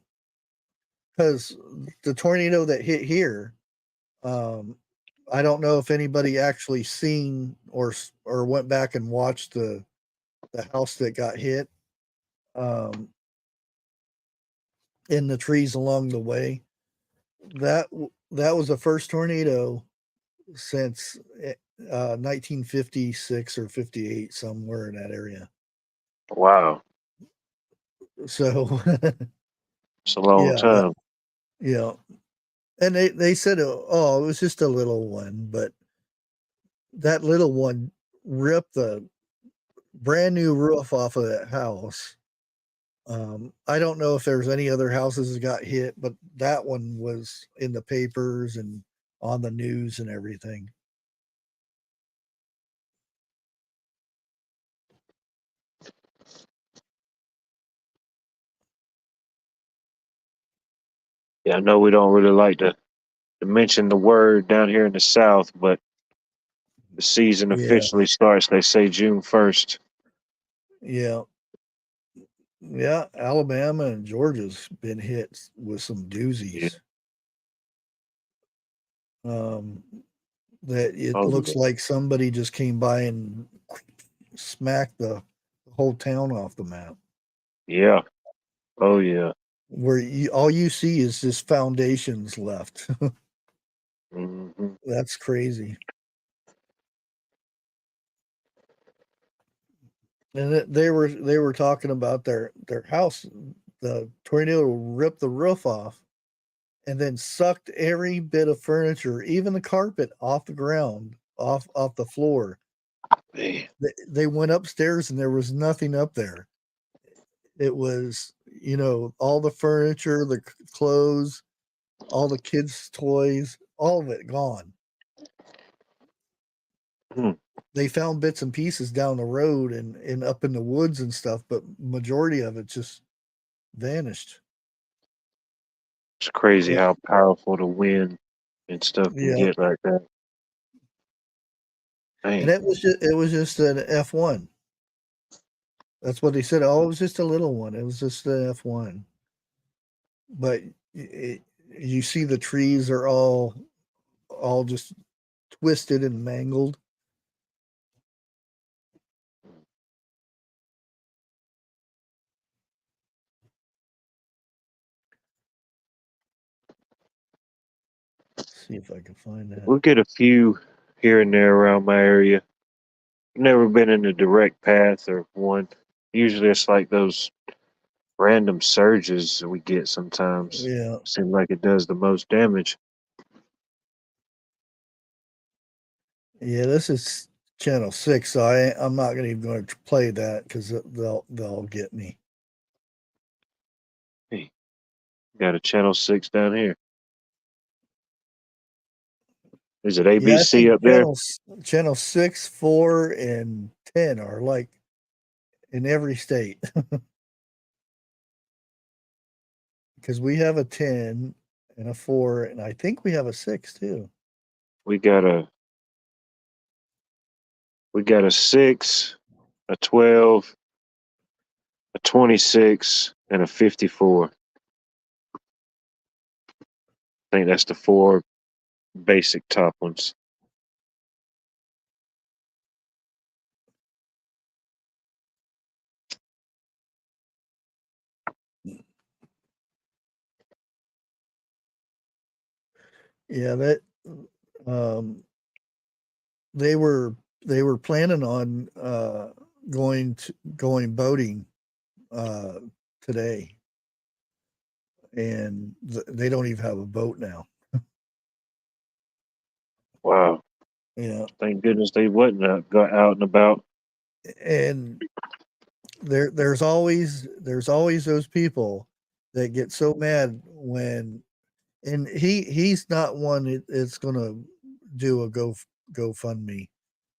because the tornado that hit here, I don't know if anybody actually seen or went back and watched the house that got hit, um, in the trees along the way. That was the first tornado since 1956 or 58, somewhere in that area. Wow. So It's a long yeah, that, time. yeah. And they said, oh, it was just a little one, but that little one ripped the brand new roof off of that house. I don't know if there's any other houses that got hit, but that one was in the papers and on the news and everything. Yeah, I know we don't really like to mention the word down here in the South, but the season Yeah, officially starts, they say June 1st. yeah, yeah. Alabama and Georgia's been hit with some Yeah. doozies. Um, that it Oh, looks yeah. like somebody just came by and smacked the whole town off the map. Yeah. Oh, yeah. Where all you see is just foundations left. Hmm. That's crazy. And they were talking about their house. The tornado ripped the roof off and then sucked every bit of furniture, even the carpet, off the ground, off the floor. Man. They went upstairs and there was nothing up there. It was, all the furniture, the clothes, all the kids' toys, all of it gone. Hmm. They found bits and pieces down the road and up in the woods and stuff, but majority of it just vanished. It's crazy Yeah, how powerful the wind and stuff can yeah. get like that. And Man. it was just an F1. That's what they said. Oh, it was just a little one. It was just an F1. But you see the trees are all just twisted and mangled. Let's see if I can find that. We'll get a few here and there around my area. Never been in a direct path or one. Usually it's like those random surges we get sometimes. Yeah. Seems like it does the most damage. Yeah, this is channel 6, so I'm not gonna even going to play that because they'll get me. Hey, got a channel 6 down here. Is it Yeah, I ABC think up there? channel 6, 4, and 10 are like in every state because we have a 10 and a 4, and I think we have a 6 too. We got a we got a 6, a 12, a 26, and a 54. I think that's the four basic top ones. Yeah, that um, they were they were planning on going boating uh, today, and they don't even have a boat now. Wow. Yeah, Thank goodness they wasn't got out and about. and there's always those people that get so mad when, and he's not one that's gonna do a GoFundMe,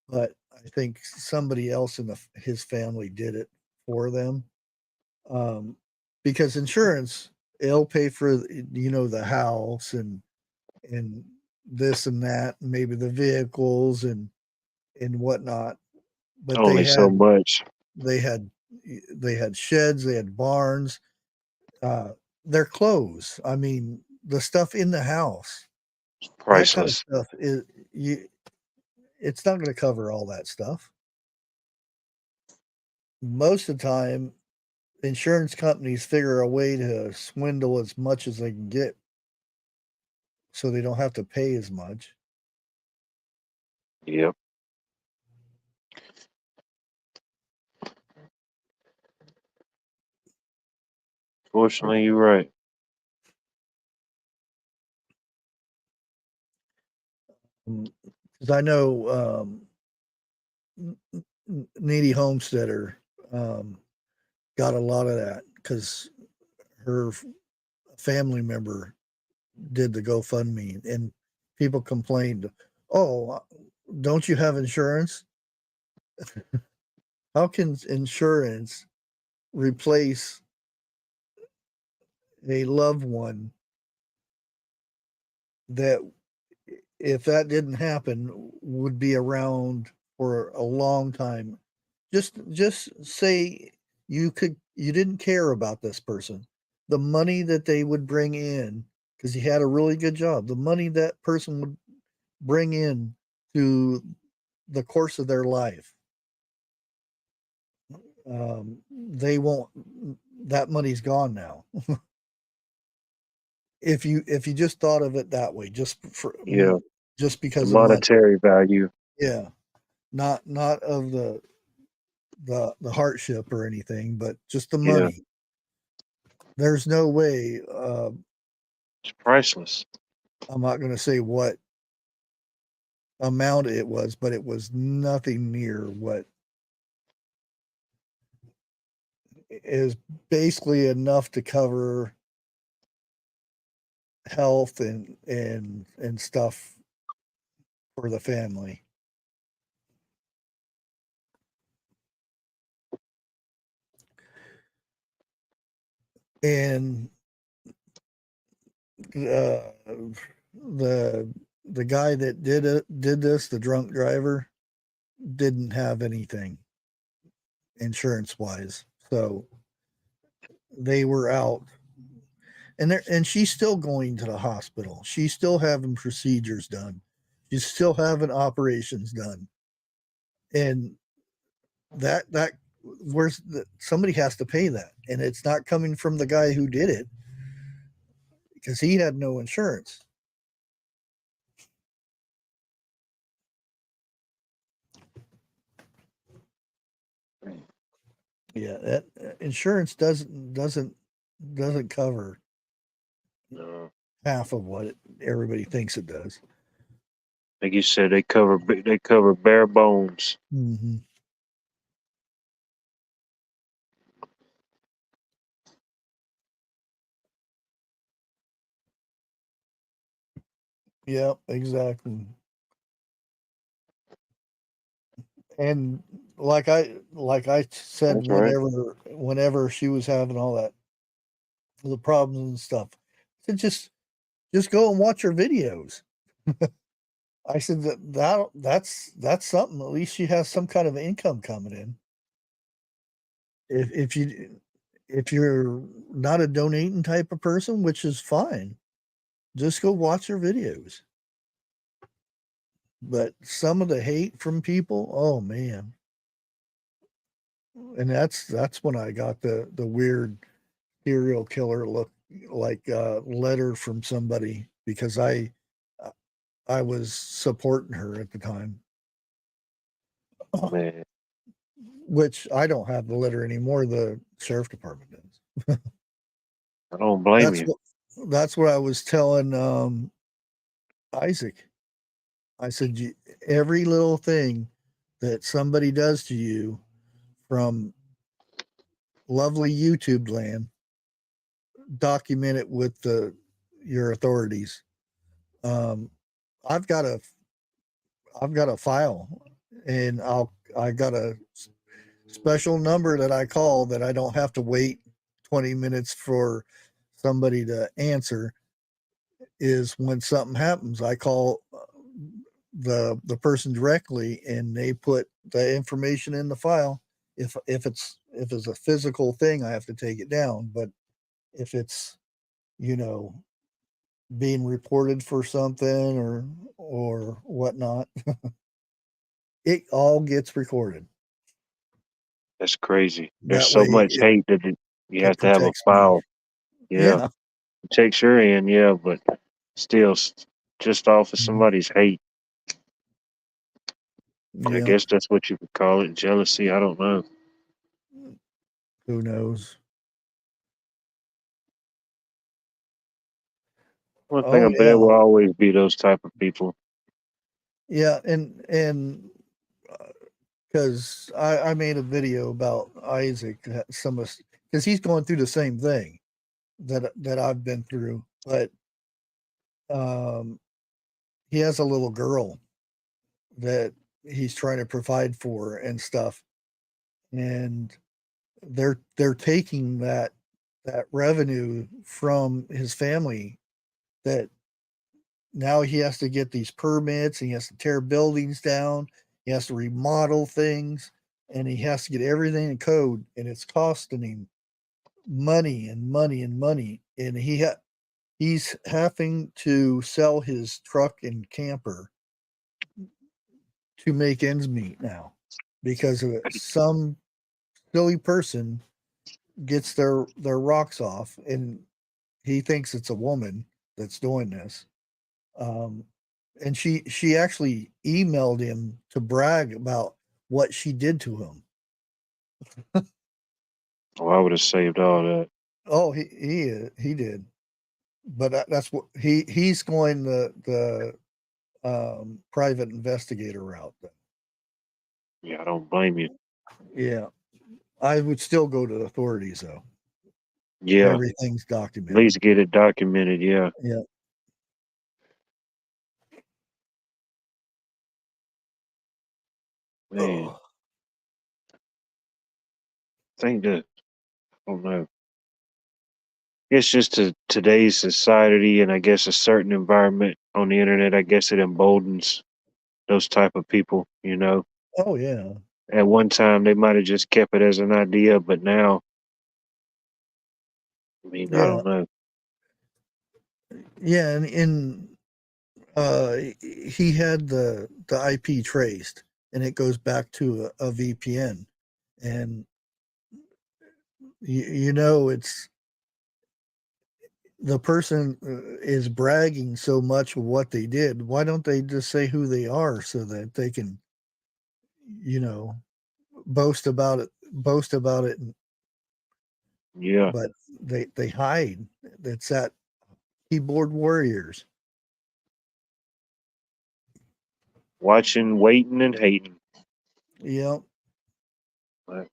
but I think somebody else in his family did it for them, um, because insurance, it'll pay for the house and this and that, and maybe the vehicles and whatnot. but Only so much. they had sheds, they had barns, their clothes. I mean, the stuff in the house, that kind of Priceless. stuff it's not going to cover all that stuff. Most of the time, insurance companies figure a way to swindle as much as they can get so they don't have to pay as much. Yep. Fortunately, you're right. Because I know Needy Homesteader got a lot of that because her family member did the GoFundMe, and people complained, "Oh, don't you have insurance? How can insurance replace a loved one that, if that didn't happen, would be around for a long time? Just say you didn't care about this person. The money that they would bring in, because he had a really good job, the money that person would bring in to the course of their life, they won't, that money's gone now. If you just thought of it that way, Yeah. just The because of money. monetary value. Yeah. Not of the hardship or anything, but just the Yeah. money. There's no way. It's priceless. I'm not going to say what amount it was, but it was nothing near what is basically enough to cover health and stuff for the family. And the the guy that did this, the drunk driver, didn't have anything insurance wise, so they were out. And she's still going to the hospital. She's still having procedures done. She's still having operations done. And that somebody has to pay that, and it's not coming from the guy who did it because he had no insurance. Yeah, that insurance doesn't cover No. half of what everybody thinks it does. Like you said, they cover bare bones. Mm-hmm. Yep, exactly. And like I said, That's right. whenever she was having all that, the problems and stuff, I said just go and watch her videos. I said that's something. At least she has some kind of income coming in. If you're not a donating type of person, which is fine, just go watch her videos. But some of the hate from people, oh man. And that's when I got the weird serial killer look, like a letter from somebody, because I was supporting her at the time. Man, Which I don't have the letter anymore. The sheriff department does. I don't blame you. That's what I was telling Isaac. I said, every little thing that somebody does to you from lovely YouTube land, document it with your authorities. Um, I've got a file, and I got a special number that I call, that I don't have to wait 20 minutes for somebody to answer. Is when something happens, I call the person directly, and they put the information in the file. If it's a physical thing, I have to take it down. But if it's, you know, being reported for something or whatnot, it all gets recorded. That's crazy. There's That so way, much hate that you it have to have a protects me. file. Yeah, Yeah, it takes your end. Yeah, but still, just off of mhm, somebody's hate. I yeah. guess that's what you could call it. Jealousy. I don't know. Who knows? One thing I Oh bet there yeah, will always be those type of people. yeah. And because I made a video about Isaac, some of because he's going through the same thing that I've been through, but um, he has a little girl that he's trying to provide for and stuff, and they're taking that revenue from his family that now he has to get these permits and he has to tear buildings down, he has to remodel things, and he has to get everything in code, and it's costing him money and money and money, and he's having to sell his truck and camper to make ends meet now because of it. Some silly person gets their rocks off, and he thinks it's a woman that's doing this. Um, and she actually emailed him to brag about what she did to him. Oh, I would have saved all that. Oh, he did, but that's what he's going the private investigator route. Yeah, I don't blame you. Yeah, I would still go to the authorities though. Yeah, Everything's at documented. least get it documented. Yeah, Yeah. man. Oh, I think that I don't know. It's just to today's society, and I guess a certain environment on the internet. I guess it emboldens those type of people. You know, oh yeah, at one time they might have just kept it as an idea, but now, I mean, I yeah, don't know. yeah, and he had the IP traced, and it goes back to a VPN, and you know it's the person is bragging so much of what they did. Why don't they just say who they are so that they can, you know, boast about it, Yeah, but they hide. It's that keyboard warriors. watching, waiting, and hating. Yeah, But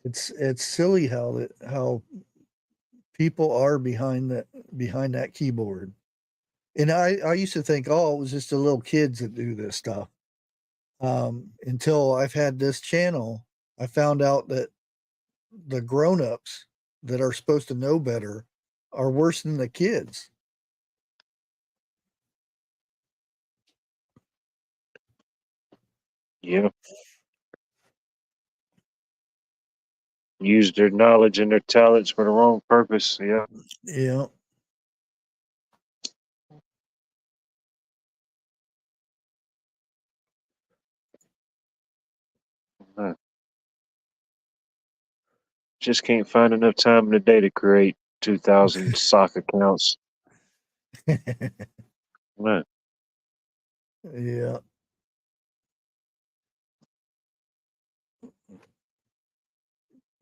it's silly how people are behind that keyboard. And I used to think, oh, it was just the little kids that do this stuff. Until I've had this channel, I found out that the grown-ups that are supposed to know better are worse than the kids. yeah, use their knowledge and their talents for the wrong purpose. Yeah, Yeah, uh, just can't find enough time in the day to create 2,000 sock accounts. Uh, yeah,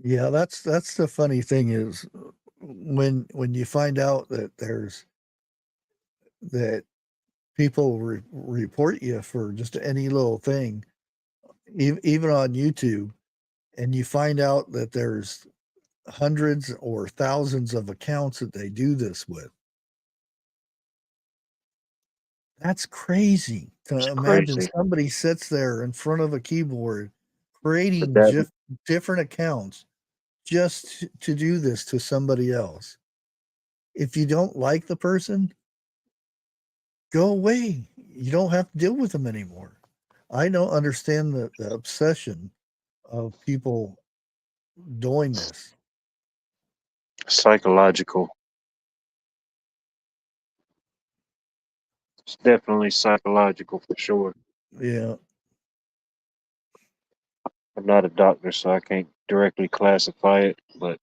yeah. That's the funny thing is when you find out that there's that people report you for just any little thing, even on YouTube, and you find out that there's hundreds or thousands of accounts that they do this with. That's crazy it's to imagine crazy. somebody sits there in front of a keyboard But creating that, different accounts just to do this to somebody else. If you don't like the person, go away. You don't have to deal with them anymore. I don't understand the obsession of people doing this. Psychological. It's definitely psychological for sure. Yeah. I'm not a doctor, so I can't directly classify it, but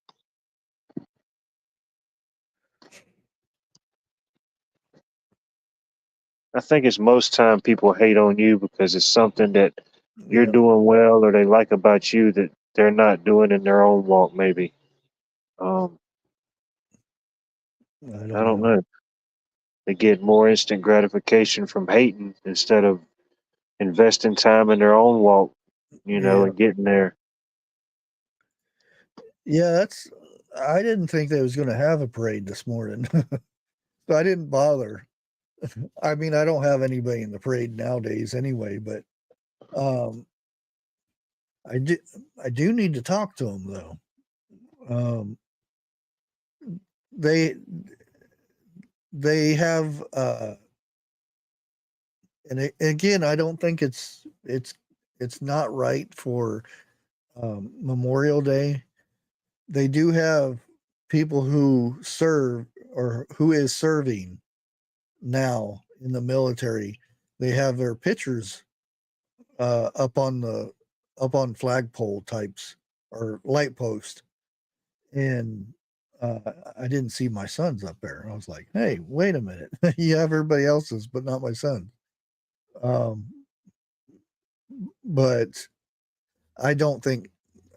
I think it's most time people hate on you because it's something that you're Yeah. doing well or they like about you that they're not doing in their own walk, maybe. Um, I I don't don't know. know. They get more instant gratification from hating instead of investing time in their own walk, Yeah. and getting there. Yeah, I didn't think they was going to have a parade this morning. So I didn't bother. I mean, I don't have anybody in the parade nowadays anyway, but um I do I do need to talk to them though. Um they they have again, I don't think it's not right for Memorial Day. They do have people who serve or who is serving now in the military. They have their pictures up on flagpole types or light post, and uh, I didn't see my son's up there. I was like, "Hey, wait a minute! You have everybody else's, but not my son." Um, but I don't think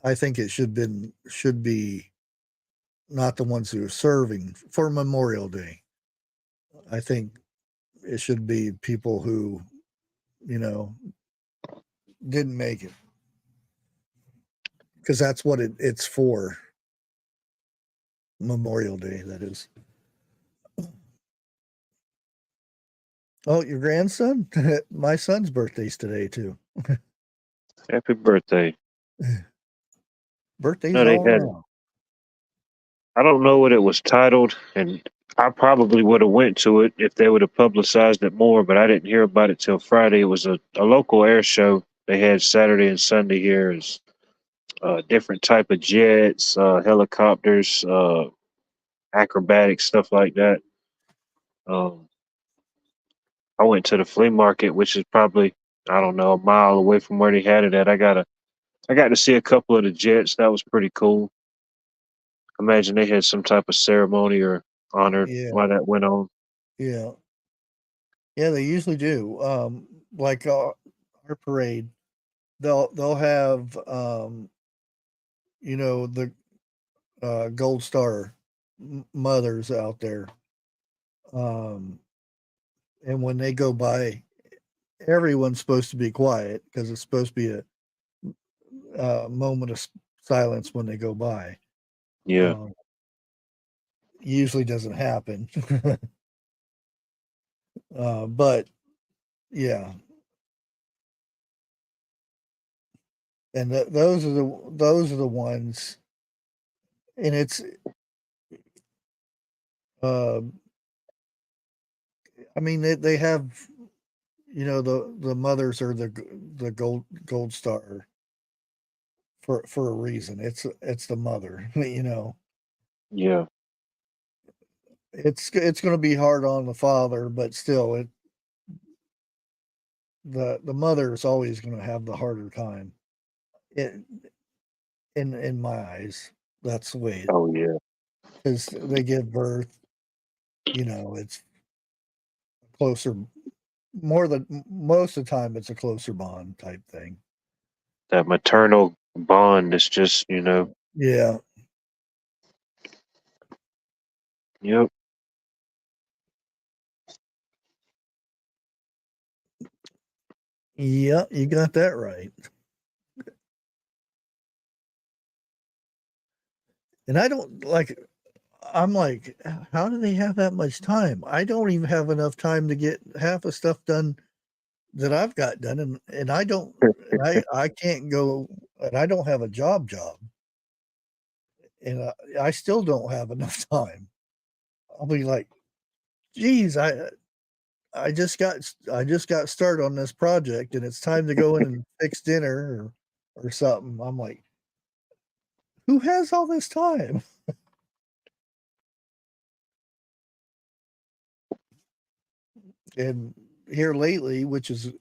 I think it should be not the ones who are serving for Memorial Day. I think it should be people who you know didn't make it because that's what it's for. Memorial Day, that is. Oh, your grandson? My son's birthday's today too. Happy birthday. Birthdays No, they all had, around. I don't know what it was titled, and I probably would have went to it if they would have publicized it more, but I didn't hear about it till Friday. It was a local air show they had Saturday and Sunday here. Is different type of jets, helicopters, acrobatics, stuff like that. Um, I went to the flea market, which is probably, I don't know, a mile away from where they had it at. I got to see a couple of the jets. That was pretty cool. Imagine they had some type of ceremony or honored Yeah, while that went on. yeah, yeah. They usually do. Like our parade, they'll have the Gold Star mothers out there, um, and when they go by, everyone's supposed to be quiet because it's supposed to be a moment of silence when they go by. Yeah, Um, Usually doesn't happen, but yeah, and those are the ones, and it's uh, I mean they have the mothers are the gold star for a reason. It's the mother, yeah. It's going to be hard on the father, but still the mother is always going to have the harder time. It, in my eyes, that's the way Oh yeah. because they give birth. It's closer, more than most of the time. It's a closer bond type thing. That maternal bond is just, Yeah, yep. yeah, you got that right. And I don't like. I'm like, how do they have that much time? I don't even have enough time to get half the stuff done that I've got done, and I don't, and I can't go, and I don't have a job, and I still don't have enough time. I'll be like, geez, I just got started on this project, and it's time to go in and fix dinner or something. I'm like, who has all this time? And here lately, which is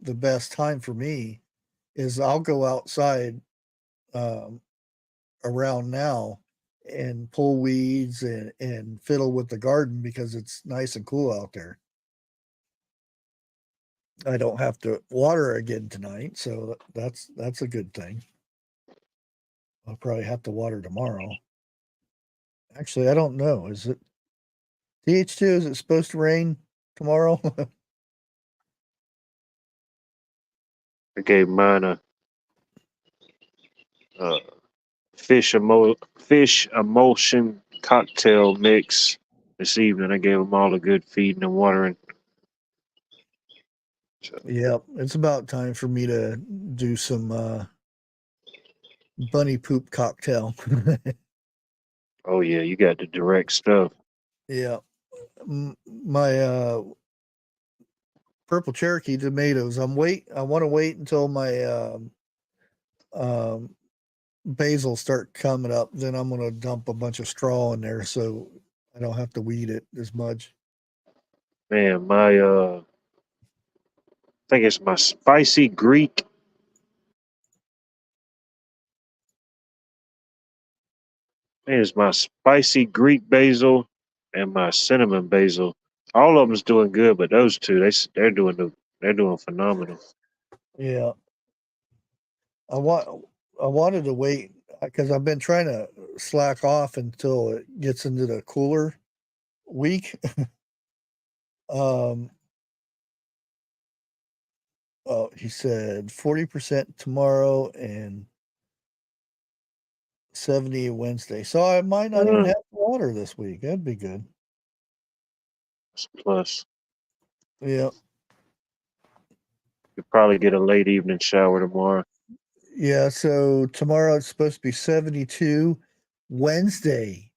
the best time for me, is I'll go outside um, around now and pull weeds and fiddle with the garden because it's nice and cool out there. I don't have to water again tonight, so that's a good thing. I'll probably have to water tomorrow. Actually, I don't know. Is it TH2? Is it supposed to rain tomorrow? I gave mine a uh, fish emulsion cocktail mix this evening. I gave them all a good feeding and watering. So, Yeah, it's about time for me to do some bunny poop cocktail. oh yeah, you got the direct stuff. Yeah, my purple Cherokee tomatoes. I want to wait until my um, basil start coming up. Then I'm going to dump a bunch of straw in there so I don't have to weed it as much. Man, my I think it's my spicy Greek. Man, it's my spicy Greek basil and my cinnamon basil. All of them's doing good, but those two, they're doing phenomenal. Yeah, I want I wanted to wait because I've been trying to slack off until it gets into the cooler week. um, oh, he said 40% tomorrow and 70 Wednesday. So I might not even Uh, have water this week. That'd be good. plus, Yeah. you probably get a late evening shower tomorrow. Yeah. So tomorrow it's supposed to be 72. Wednesday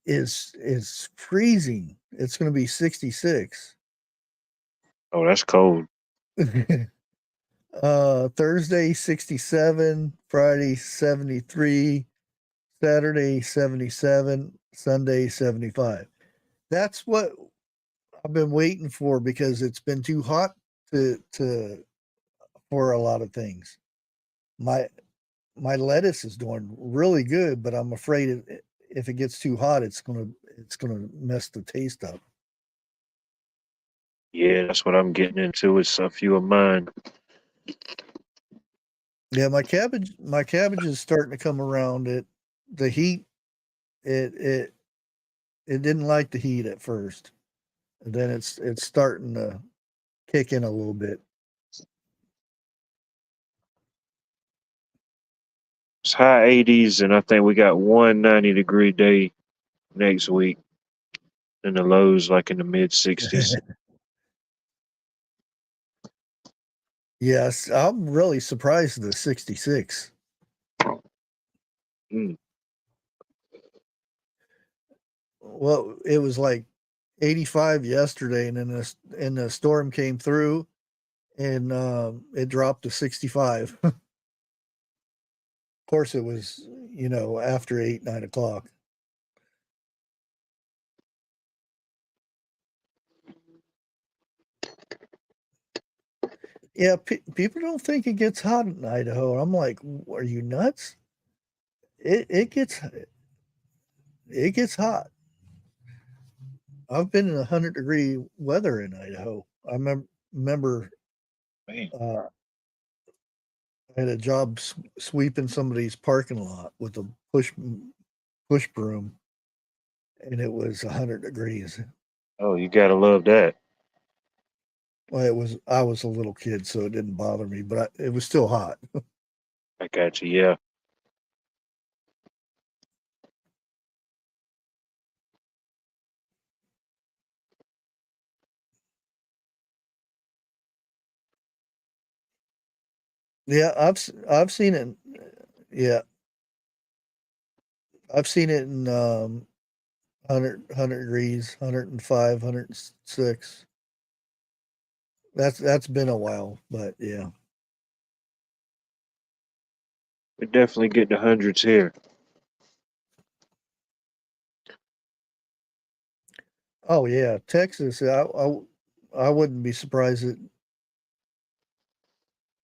is freezing. It's going to be 66. Oh, that's cold. Thursday 67, Friday 73, Saturday 77, Sunday 75. That's what I've been waiting for because it's been too hot to for a lot of things. My my lettuce is doing really good, but I'm afraid if it gets too hot, it's gonna mess the taste up. Yeah, that's what I'm getting into with a few of mine. Yeah, my cabbage is starting to come around. The heat it it it didn't like the heat at first. And then it's starting to kick in a little bit. It's high 80s, and I think we got one 90-degree day next week, and the lows like in the mid 60s. Yes, I'm really surprised at the 66. Mm. Well, it was like 85 yesterday, and then the storm came through, and it dropped to 65. Of course, it was after 8, 9 o'clock. Yeah, people don't think it gets hot in Idaho. I'm like, are you nuts? It gets hot. I've been in 100-degree weather in Idaho. I remember Man. uh, I had a job sweeping somebody's parking lot with a push broom, and it was 100 degrees. Oh, you gotta love that. Well, I was a little kid, so it didn't bother me, but it was still hot. I got you. Yeah. Yeah, I've seen it. Yeah, I've seen it in 100 degrees, 105, 106. That's been a while, but yeah. We're definitely getting the hundreds here. Oh yeah, Texas. I wouldn't be surprised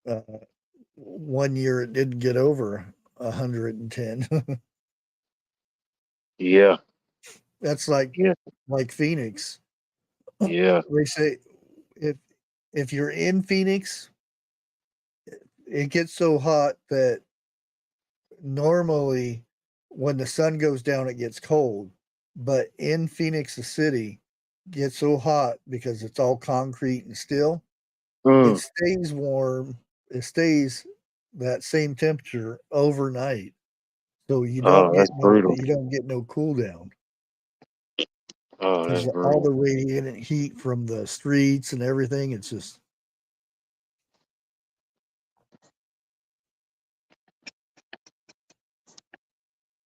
that one year it didn't get over 110. Yeah, That's yeah, like Phoenix. yeah. They say if if you're in Phoenix, it gets so hot that normally when the sun goes down it gets cold, but in Phoenix the city gets so hot because it's all concrete and steel. It Mm. stays warm. It stays that same temperature overnight. So Oh, that's brutal. you don't get no cool down Oh, because that's all brutal. the radiant heat from the streets and everything. It's just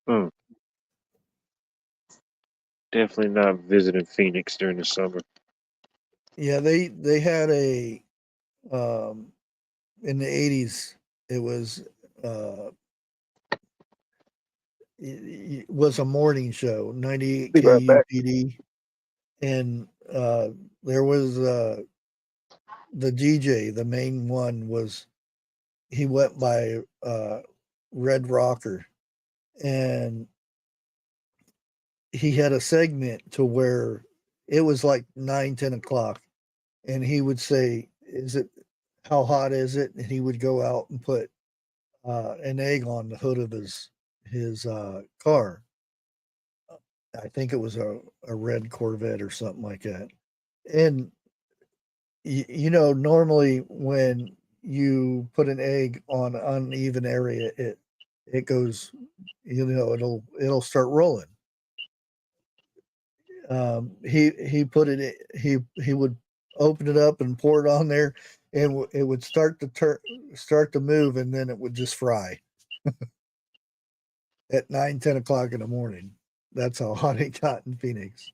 Mm. Definitely not visiting Phoenix during the summer. yeah. They had a um, in the 80s. It was uh, it was a morning show, 98 Be right back. KUPD, and there was the DJ. The main one was he went by Red Rocker, and he had a segment to where it was like 9, 10 o'clock, and he would say, "Is it how hot is it?" And he would go out and put an egg on the hood of his car. I think it was a red Corvette or something like that. And normally when you put an egg on uneven area, it goes, it'll start rolling. He put he would open it up and pour it on there, and it would start to move, and then it would just fry at 9, 10 o'clock in the morning. That's how hot it got in Phoenix.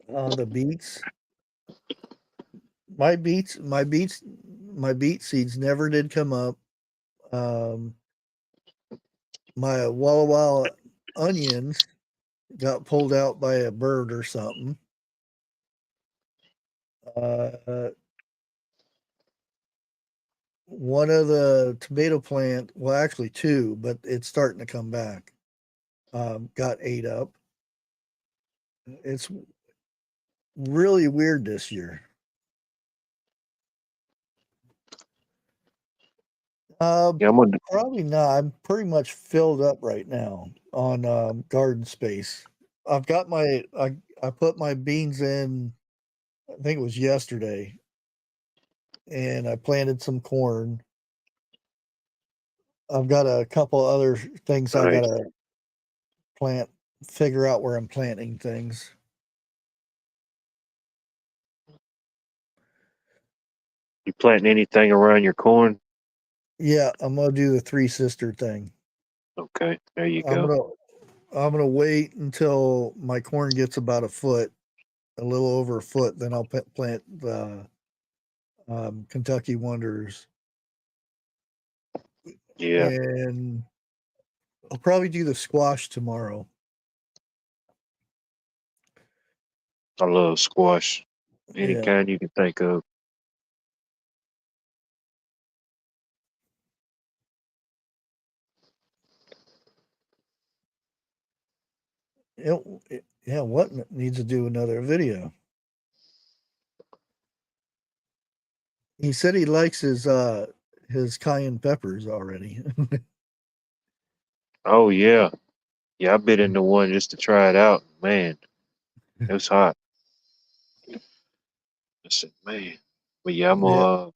The beets, my beets, my beets, my beet seeds never did come up. Um, my Walla Walla onions got pulled out by a bird or something. Uh, one of the tomato plant, well, actually two, but it's starting to come back. Got ate up. It's really weird this year. Uh, Yeah, I'm gonna. Probably not. I'm pretty much filled up right now on garden space. I put my beans in. I think it was yesterday, and I planted some corn. I've got a couple other things I Nice. gotta plant. Figure out where I'm planting things. You planting anything around your corn? Yeah, I'm gonna do the three sister thing. Okay, there you I'm go. gonna I'm gonna wait until my corn gets about a foot, a little over a foot. Then I'll plant the Kentucky Wonders, Yeah, and I'll probably do the squash tomorrow. I love squash. Any Yeah, kind you can think of. yeah. What needs to do another video? He said he likes his cayenne peppers already. Oh yeah, yeah. I bit into one just to try it out. Man, it was hot. I said, man, but yeah, I'm Yeah,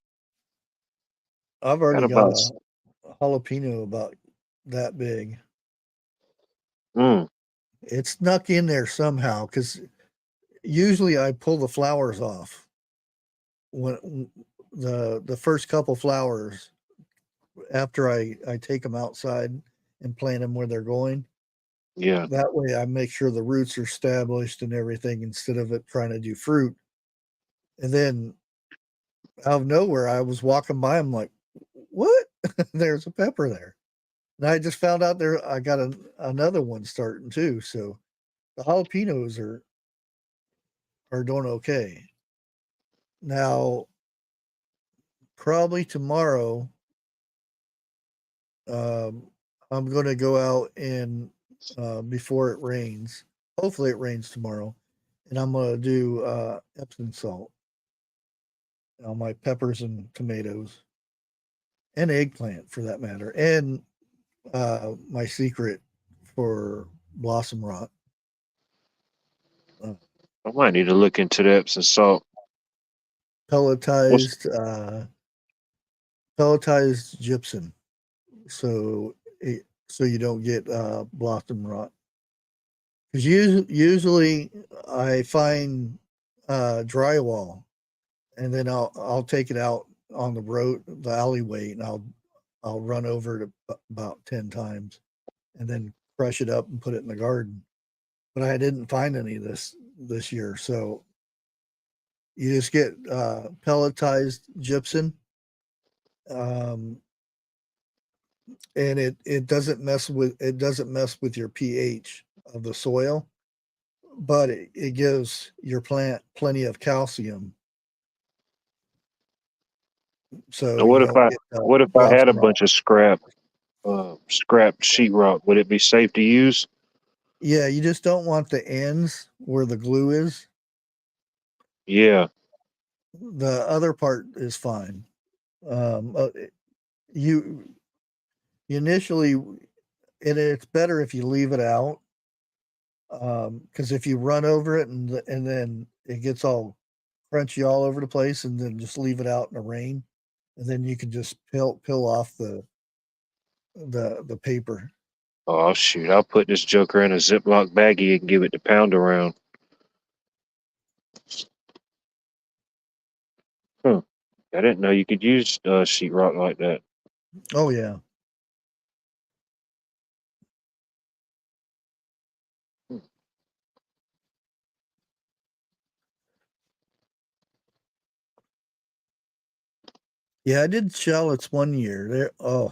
I've got already got about. a jalapeno about that big. Mm, It snuck in there somehow because usually I pull the flowers off when the first couple flowers after I take them outside and plant them where they're going. Yeah. That way I make sure the roots are established and everything instead of it trying to do fruit. And then out of nowhere, I was walking by. I'm like, what? There's a pepper there. And I just found out there I got another one starting too. So the jalapenos are doing okay. Now, probably tomorrow, I'm going to go out and before it rains. Hopefully, it rains tomorrow, and I'm going to do Epsom salt on my peppers and tomatoes and eggplant for that matter, and my secret for blossom rot. I might need to look into the Epsom salt. What's Pelletized gypsum, so so you don't get blossom rot. Because usually I find drywall, and then I'll take it out on the road, the alleyway, and I'll run over it about 10 times, and then crush it up and put it in the garden. But I didn't find any this year, so you just get pelletized gypsum, um, and it doesn't mess with your pH of the soil, but it gives your plant plenty of calcium, so Now, you don't get what if I had a blossom rot. bunch of scrapped sheetrock? Would it be safe to use? Yeah, you just don't want the ends where the glue is. Yeah. The other part is fine. Um, uh, you initially, and it's better if you leave it out, because if you run over it and then it gets all crunchy all over the place, and then just leave it out in the rain, and then you can just peel off the paper. Oh shoot! I'll put this joker in a Ziploc baggie and give it the pound around. Huh. I didn't know you could use sheetrock like that. Oh yeah. Yeah, I did shallots one year. I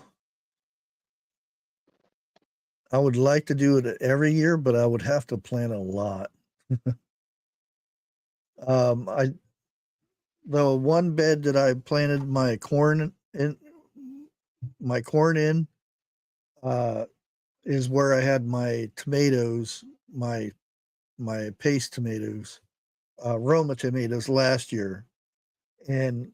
would like to do it every year, but I would have to plant a lot. I The one bed that I planted my corn in, uh, is where I had my tomatoes, my paste tomatoes, Roma tomatoes last year. And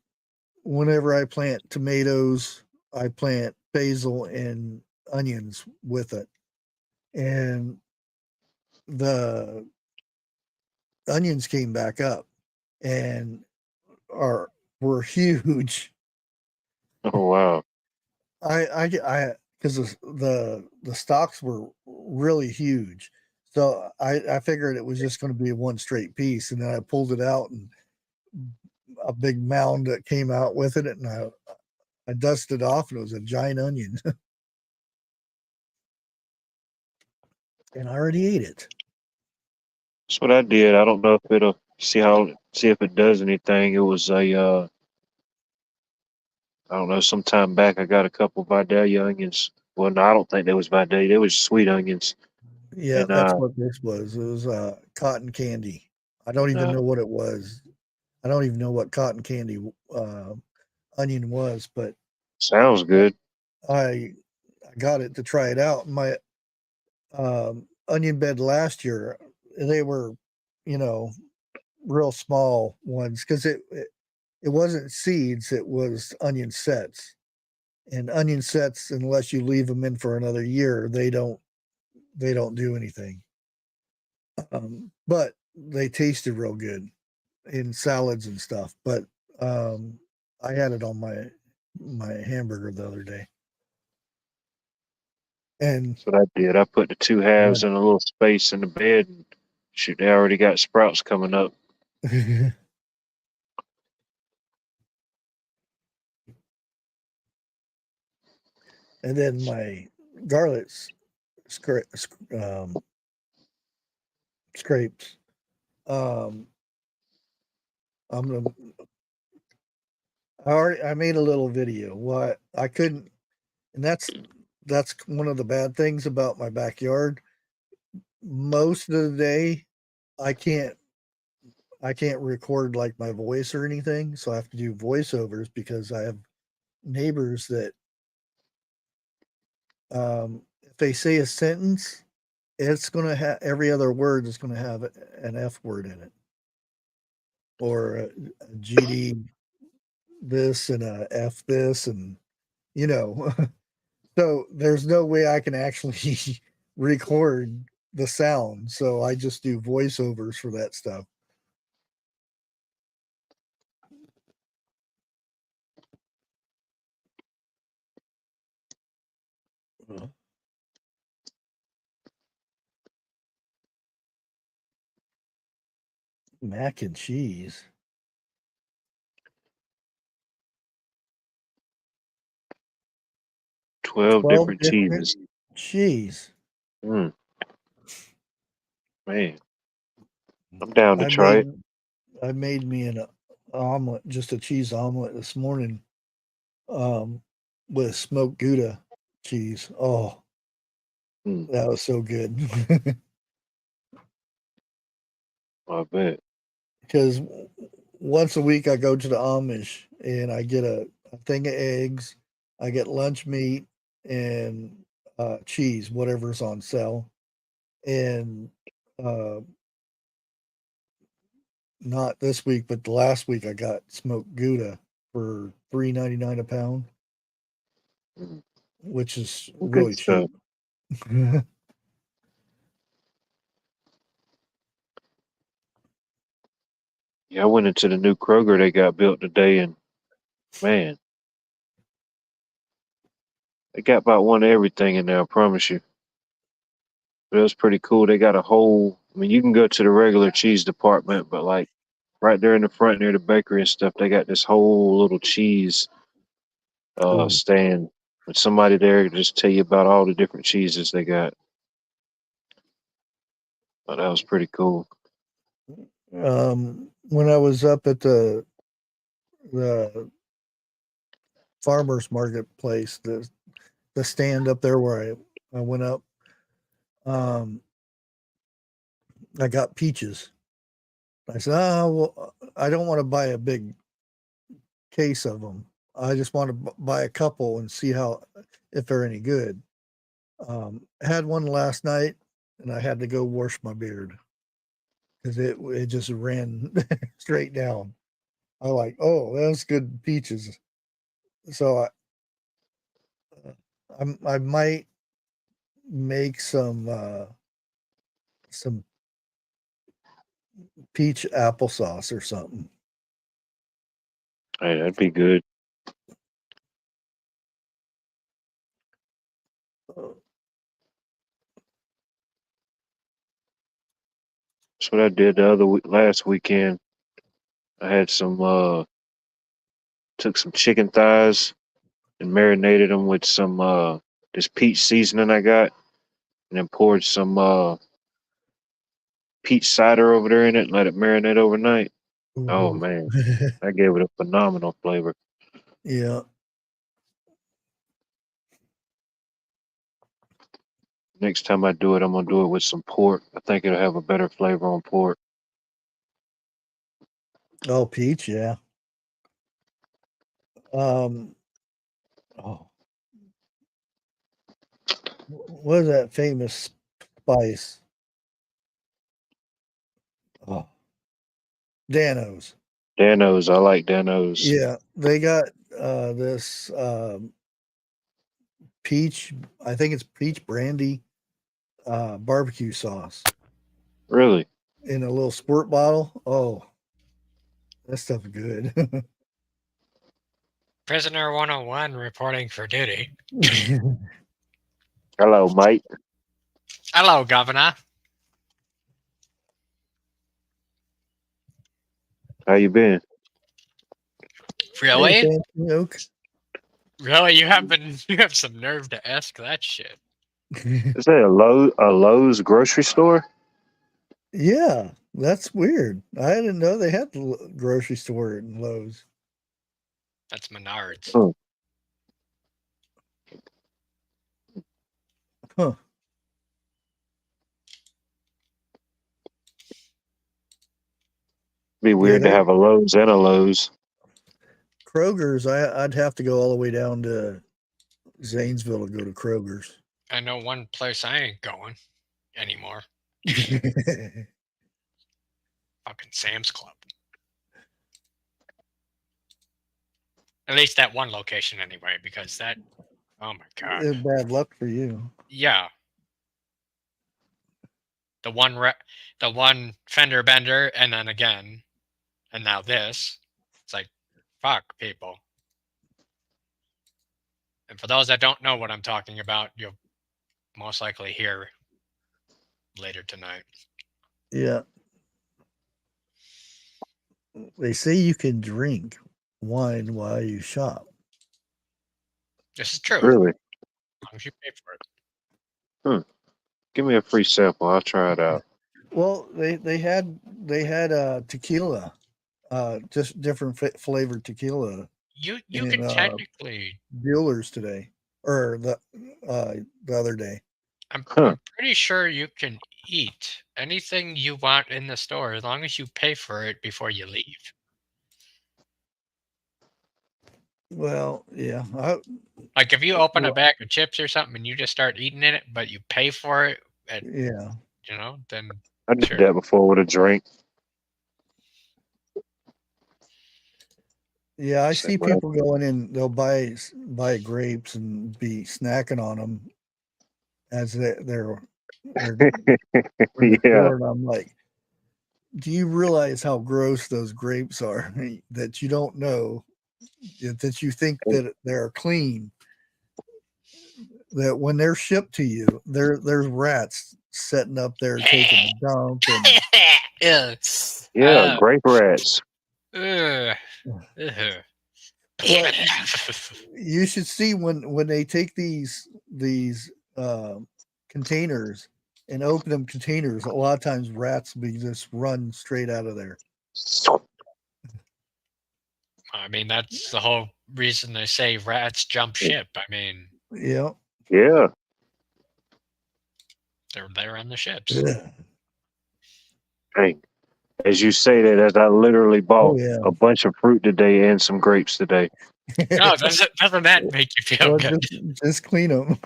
whenever I plant tomatoes, I plant basil and onions with it. And the onions came back up and are were huge. Oh wow! Because the stalks were really huge, so I figured it was just going to be one straight piece, and then I pulled it out and a big mound that came out with it, and I dusted it off, and it was a giant onion, and I already ate it. That's what I did. I don't know if it'll see if it does anything. It was I don't know. Sometime back, I got a couple Vidalia onions. Well, no, I don't think they was Vidalia. They was sweet onions, Yeah, and that's what this was. It was cotton candy. I don't even uh, know what it was. I don't even know what cotton candy onion was, but sounds good. I I got it to try it out. My onion bed last year, they were, you know, real small ones because it wasn't seeds, it was onion sets. And onion sets, unless you leave them in for another year, they don't do anything. But they tasted real good in salads and stuff. But um, I had it on my hamburger the other day, and That's what I did. I put the two halves in a little space in the bed, and shoot, they already got sprouts coming up. and then my garlic scrapes. I'm gonna. I made a little video. What I couldn't, and that's one of the bad things about my backyard. Most of the day, I can't record like my voice or anything, so I have to do voiceovers because I have neighbors that if they say a sentence, it's going to have every other word is going to have an F word in it, or a GD this and a F this, and you know, so there's no way I can actually record the sound. So I just do voiceovers for that stuff. Mac and cheese. 12 12 different different cheeses. cheese. Mm, man, I'm down to I try made it. I made me an omelet, just a cheese omelet this morning, um, with smoked Gouda cheese. Oh, Mm, that was so good. I bet. Because once a week I go to the Amish and I get a thing of eggs, I get lunch meat and cheese, whatever's on sale, and uh, not this week, but the last week I got smoked Gouda for $3.99 a pound, Mm, which is good really stuff. cheap. Yeah, I went into the new Kroger they got built today, and man, they got about one of everything in there, I promise you. But it was pretty cool. They got a whole, I mean, you can go to the regular cheese department, but like right there in the front near the bakery and stuff, they got this whole little cheese Cool. stand with somebody there to just tell you about all the different cheeses they got. But that was pretty cool. When I was up at the farmers marketplace, the stand up there where I went up, um, I got peaches. I said, "Oh, well, I don't want to buy a big case of them. I just want to buy a couple and see how if they're any good." Had one last night, and I had to go wash my beard because it just ran straight down. I like, oh, that's good peaches. So I might make some peach applesauce or something. Hey, that'd be good. Uh, That's what I did the other last weekend. I had took some chicken thighs and marinated them with some this peach seasoning I got, and then poured some peach cider over there in it and let it marinate overnight. Oh Ooh. man, that gave it a phenomenal flavor. Yeah. Next time I do it, I'm gonna do it with some pork. I think it'll have a better flavor on pork. Oh, peach. Yeah. Um. Oh, what is that famous spice? Oh, Danos. Danos, I like Danos. Yeah, they got this peach. I think it's peach brandy barbecue sauce Really? in a little squirt bottle. Oh, that stuff's good. Prisoner 101 reporting for duty. Hello, mate. Hello, Governor. How you been? Hey, Really? fancy oak. Really? You have some nerve to ask that shit. Is that a Lowe's grocery store? Yeah, that's weird. I didn't know they had the grocery store in Lowe's. That's Menards. Oh, Huh. be Yeah, weird to have a Lowe's and a Lowe's. Kroger's. I'd have to go all the way down to Zanesville to go to Kroger's. I know one place I ain't going anymore. Bad Fucking Sam's Club. At least that one location anyway, because that, oh my god. luck for you. Yeah. The one fender bender, and then again, and now this. It's like, fuck, people. And for those that don't know what I'm talking about, you'll most likely hear later tonight. Yeah. They say you can drink wine while you shop. This is true. Really? As long as you pay for it. Give me a free sample. I'll try it out. Well, they had tequila, just different flavored tequila. You in, can technically. Bueller's today, or the other day. I'm Huh. pretty sure you can eat anything you want in the store as long as you pay for it before you leave. Well, yeah, Like if you open a bag of chips or something and you just start eating in it, but you pay for it, yeah. then I did sure. that before with a drink. Yeah, I Say see what? people going in. They'll buy grapes and be snacking on them as they're in the Yeah. store, and I'm like, do you realize how gross those grapes are that you don't know, that you think that they're clean, that when they're shipped to you, there's rats setting up there taking a dump and Yeah. Yeah, grape rats. Ugh. Well, you should see when they take these containers and open them containers, a lot of times rats be just run straight out of there. I mean, that's the whole reason they say rats jump ship. I mean, Yeah. Yeah. they're there on the ships. Hey, as you say that, as I literally bought yeah. a bunch of fruit today and some grapes today. No, doesn't that make you feel Well, good? just clean them.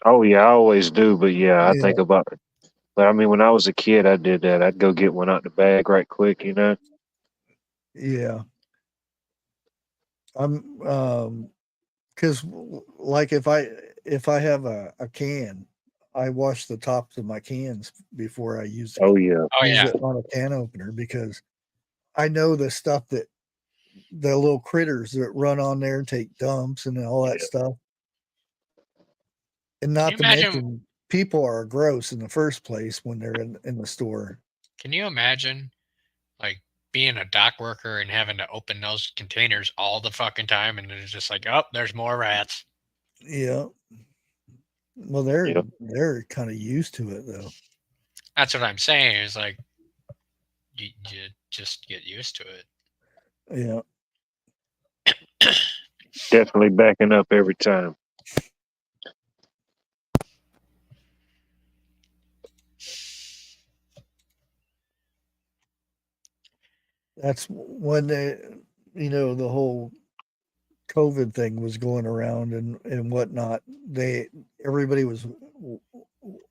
Oh yeah, I always do, but yeah, I Yeah. think about it. But I mean, when I was a kid, I did that. I'd go get one out the bag right quick, you know. Yeah. I'm because like if I have a can, I wash the tops of my cans before I use Oh yeah, Oh use yeah. it on a can opener, because I know the stuff that the little critters that run on there and take dumps and all that Yeah. stuff. And Can not you to imagine? mention, people are gross in the first place when they're in the store. Can you imagine, like being a dock worker and having to open those containers all the fucking time, and it's just like, oh, there's more rats. Yeah. Well, Yeah. they're kind of used to it though. That's what I'm saying. Is like, you just get used to it. Yeah. Definitely backing up every time. That's when the whole COVID thing was going around and whatnot. Everybody was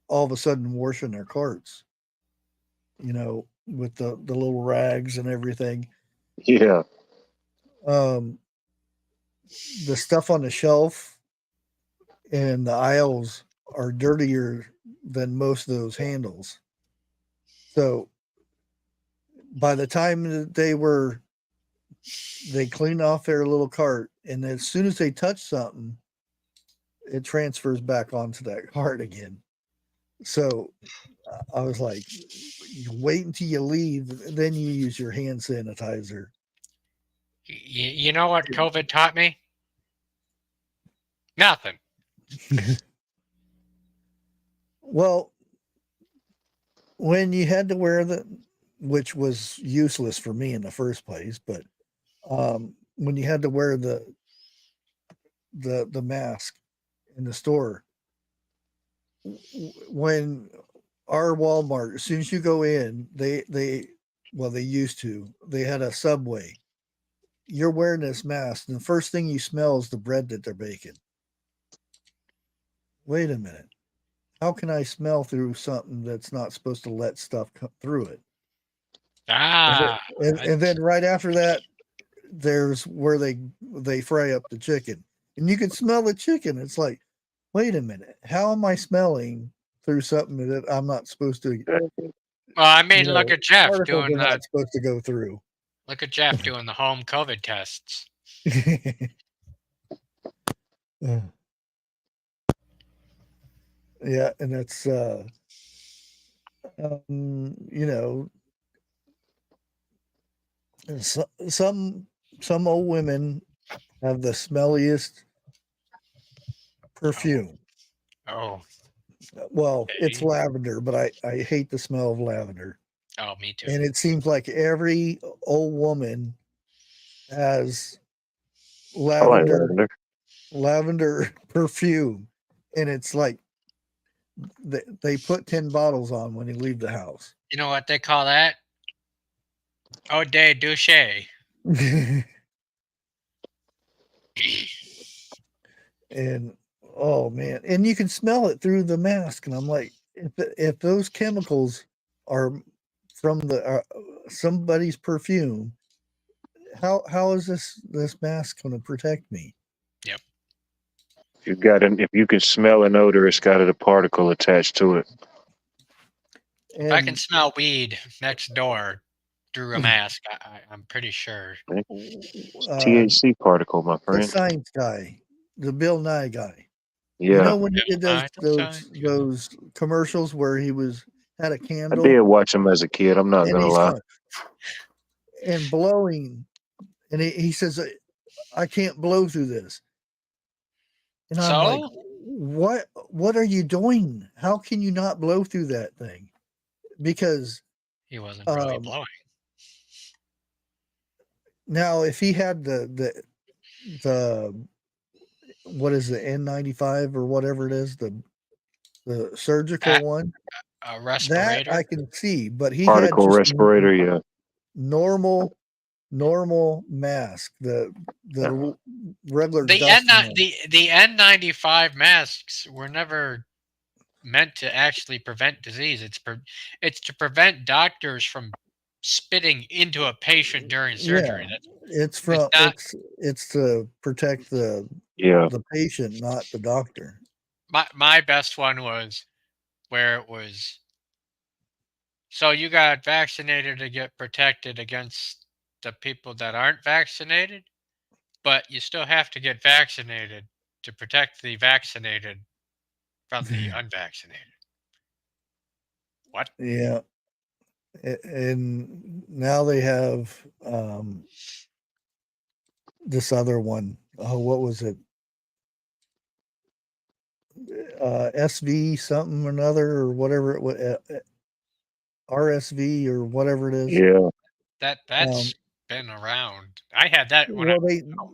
all of a sudden washing their carts, with the little rags and everything. Yeah. The stuff on the shelf and the aisles are dirtier than most of those handles. So by the time that they cleaned off their little cart, and as soon as they touch something, it transfers back onto that cart again. So I was like, you wait until you leave, then you use your hand sanitizer. You know what COVID taught me? Nothing. Well, when you had to wear which was useless for me in the first place, but when you had to wear the mask in the store, when our Walmart, as soon as you go in, they used to, they had a Subway. You're wearing this mask, and the first thing you smell is the bread that they're baking. Wait a minute. How can I smell through something that's not supposed to let stuff come through it? And then right after that, there's where they fry up the chicken, and you can smell the chicken. It's like, wait a minute, how am I smelling through something that I'm not supposed to? Well, I mean, look at Jeff particles doing are not supposed to go through. Look at Jeff doing the home COVID tests. Yeah, and that's some old women have the smelliest perfume. Oh. Well, it's lavender, but I hate the smell of lavender. Oh, me too. And it seems like every old woman has lavender perfume, and it's like they put 10 bottles on when they leave the house. You know what they call that? Eau de douche. And oh man, and you can smell it through the mask, and I'm like, if those chemicals are from the somebody's perfume, how is this mask going to protect me? Yep. If you can smell an odor, it's got a particle attached to it. And if I can smell weed next door through a mask, I'm pretty sure. THC particle, my friend. The science guy, the Bill Nye guy. Yeah. You know when he did those commercials where he had a candle? I did watch him as a kid. I'm not gonna lie. And blowing, and he says, "I can't blow through this." And I'm like, "What are you doing? How can you not blow through that thing?" Because he wasn't really blowing. Now, if he had the what is the N95 or whatever it is, the surgical one, a respirator, that I can see, but he particle had just respirator, yeah, normal mask, the regular the N95 masks were never meant to actually prevent disease. It's to prevent doctors from spitting into a patient during surgery. Yeah, it's to protect the patient, not the doctor. My best one was where it was, so you got vaccinated to get protected against the people that aren't vaccinated, but you still have to get vaccinated to protect the vaccinated from the unvaccinated. What? Yeah. And now they have this other one. Oh, what was it? SV something or another, or whatever it was, RSV or whatever it is. Yeah. That's been around. I had that when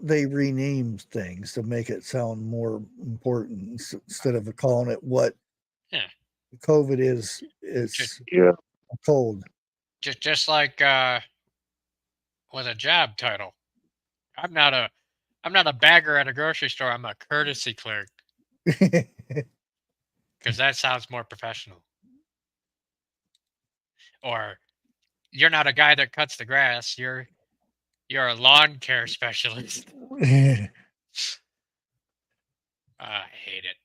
they renamed things to make it sound more important instead of calling it what COVID is. It's a cold. Just like with a job title. I'm not a bagger at a grocery store. I'm a courtesy clerk. Because that sounds more professional. Or you're not a guy that cuts the grass. You're a lawn care specialist. I hate it.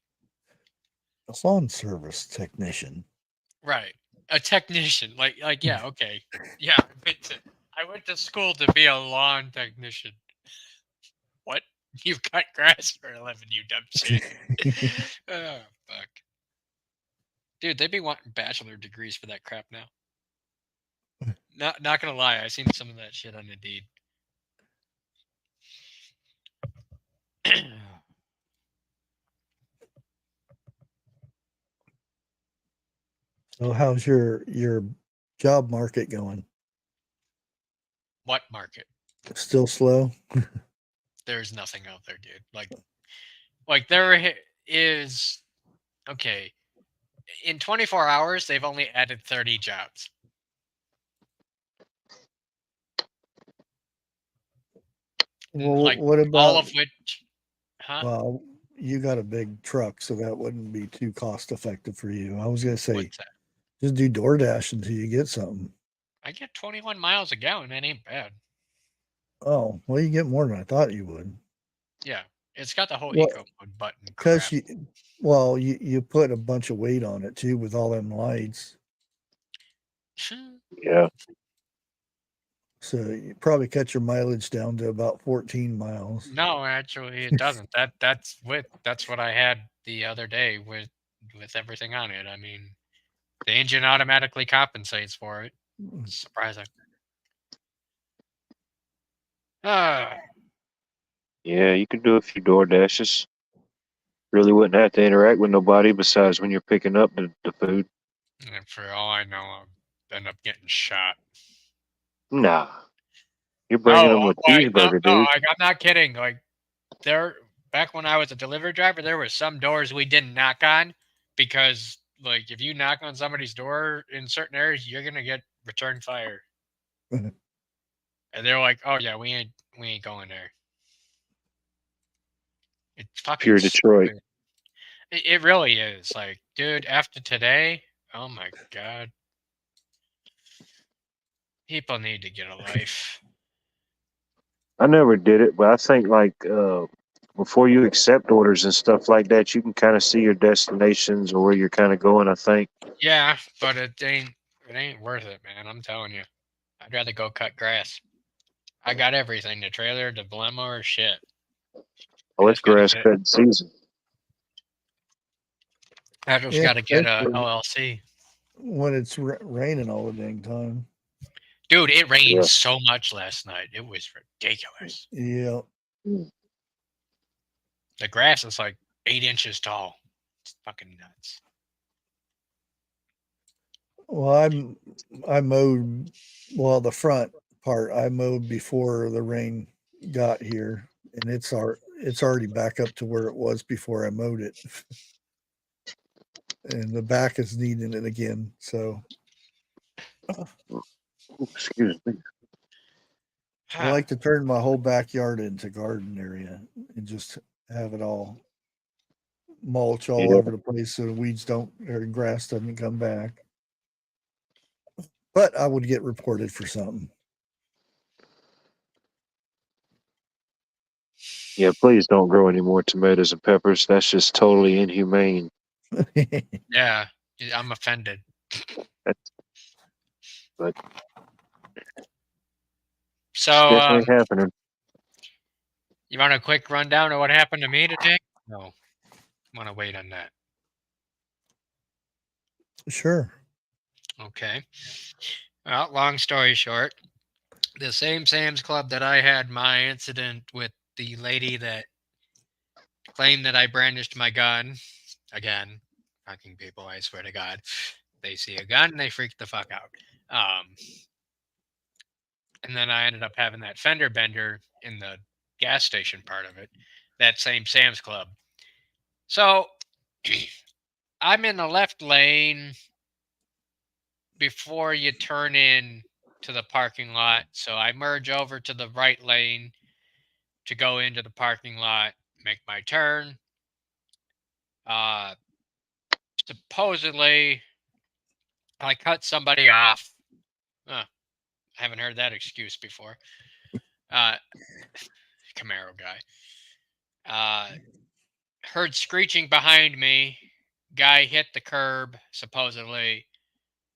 A lawn service technician. Right. A technician. Like yeah, okay. Yeah. I went to school to be a lawn technician. What? You cut grass for a living, you dumb shit. Oh, fuck. Dude, they be wanting bachelor degrees for that crap now. Not gonna lie, I seen some of that shit on Indeed. So how's your job market going? What market? Still slow? There's nothing out there, dude. Like there is. Okay, in 24 hours, they've only added 30 jobs. Well, Like what all about? of which, huh? Well, you got a big truck, so that wouldn't be too cost effective for you. I was gonna say What's that? just do DoorDash until you get something. I get 21 miles a gallon. That ain't bad. Oh, well, you get more than I thought you would. Yeah, it's got the whole Well, eco mode button because crap. you put a bunch of weight on it too with all them lights, Yeah. so you probably cut your mileage down to about 14 miles. No, actually, it doesn't. That's what I had the other day with everything on it. I mean, the engine automatically compensates for it. Surprising. Ah, Yeah, you could do a few door dashes. Really wouldn't have to interact with nobody besides when you're picking up the food. and for all I know, I'll end up getting shot. Nah. You're bringing No, them a no, cheeseburger, no. dude. I'm not kidding. Like there, back when I was a delivery driver, there were some doors we didn't knock on because, like, if you knock on somebody's door in certain areas, you're gonna get return fire. And they're like, "Oh yeah, we ain't going there." It's fucking Pure Detroit. stupid. It really is. Like, dude, after today, oh my god, people need to get a life. I never did it, but I think like before you accept orders and stuff like that, you can kind of see your destinations or where you're kind of going. I think. Yeah, but it ain't worth it, man. I'm telling you. I'd rather go cut grass. I got everything: the trailer, the blimmo, or shit. Oh, I it's just gotta grass get. cutting season. I just Yeah, gotta get a especially LLC. when it's raining all the dang time. Dude, it rained Yeah. so much last night. It was ridiculous. Yeah. The grass is like 8 inches tall. It's fucking nuts. Well, I mowed the front part I mowed before the rain got here, and it's already back up to where it was before I mowed it, and the back is needing it again. So Excuse me. I like to turn my whole backyard into garden area and just have it all mulch all Yeah. over the place so the weeds don't or grass doesn't come back. But I would get reported for something. Yeah. Please don't grow any more tomatoes and peppers. That's just totally inhumane. Yeah, I'm offended. That's but So, it's definitely happening. you want a quick rundown of what happened to me today? No, I want to wait on that. Sure. Okay. Well, long story short, the same Sam's Club that I had my incident with the lady that claimed that I brandished my gun. Again, fucking people, I swear to God. They see a gun, they freak the fuck out. And then I ended up having that fender bender in the gas station part of it. That same Sam's Club. So I'm in the left lane before you turn in to the parking lot. So I merge over to the right lane to go into the parking lot, make my turn. Supposedly, I cut somebody off. I haven't heard that excuse before. Camaro guy. Heard screeching behind me. Guy hit the curb, supposedly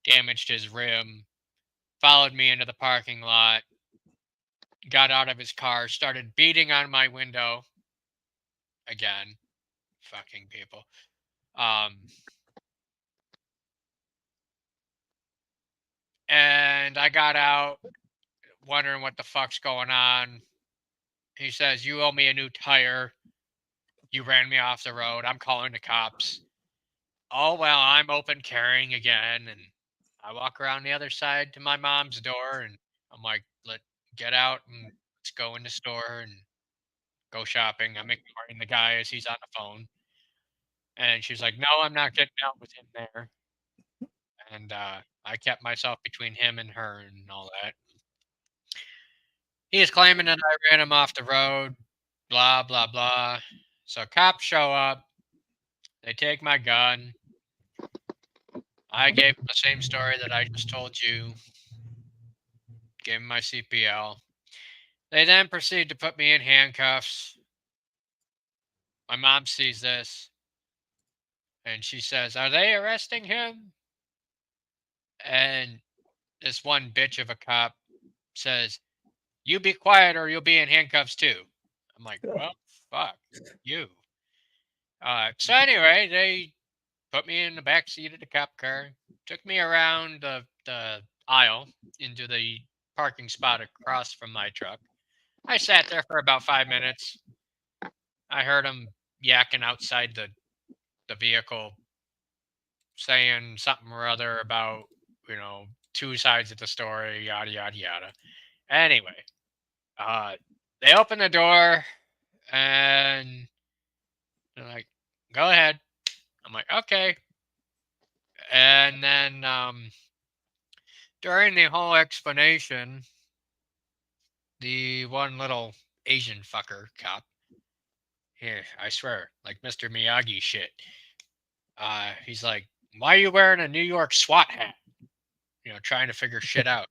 damaged his rim. Followed me into the parking lot. Got out of his car, started beating on my window. Again, fucking people. And I got out, wondering what the fuck's going on. He says, "You owe me a new tire. You ran me off the road. I'm calling the cops." oh, well, I'm open carrying again. And I walk around the other side to my mom's door and I'm like, get out and let's go in the store and go shopping. I'm ignoring the guy as he's on the phone. And she's like, no, I'm not getting out with him there. And I kept myself between him and her and all that. He is claiming that I ran him off the road, blah, blah, blah. So cops show up. They take my gun. I gave him the same story that I just told you. Gave him my CPL. They then proceed to put me in handcuffs. My mom sees this. And she says, are they arresting him? And this one bitch of a cop says, you be quiet or you'll be in handcuffs too. I'm like, well, fuck you. So anyway, they put me in the back seat of the cop car, took me around the aisle into the parking spot across from my truck. I sat there for about 5 minutes. I heard them yakking outside the vehicle, saying something or other about, two sides of the story, yada, yada, yada. Anyway, they open the door and they're like, go ahead. I'm like, okay. And then during the whole explanation, the one little Asian fucker cop, here, I swear, like Mr. Miyagi shit, he's like, why are you wearing a New York SWAT hat? Trying to figure shit out.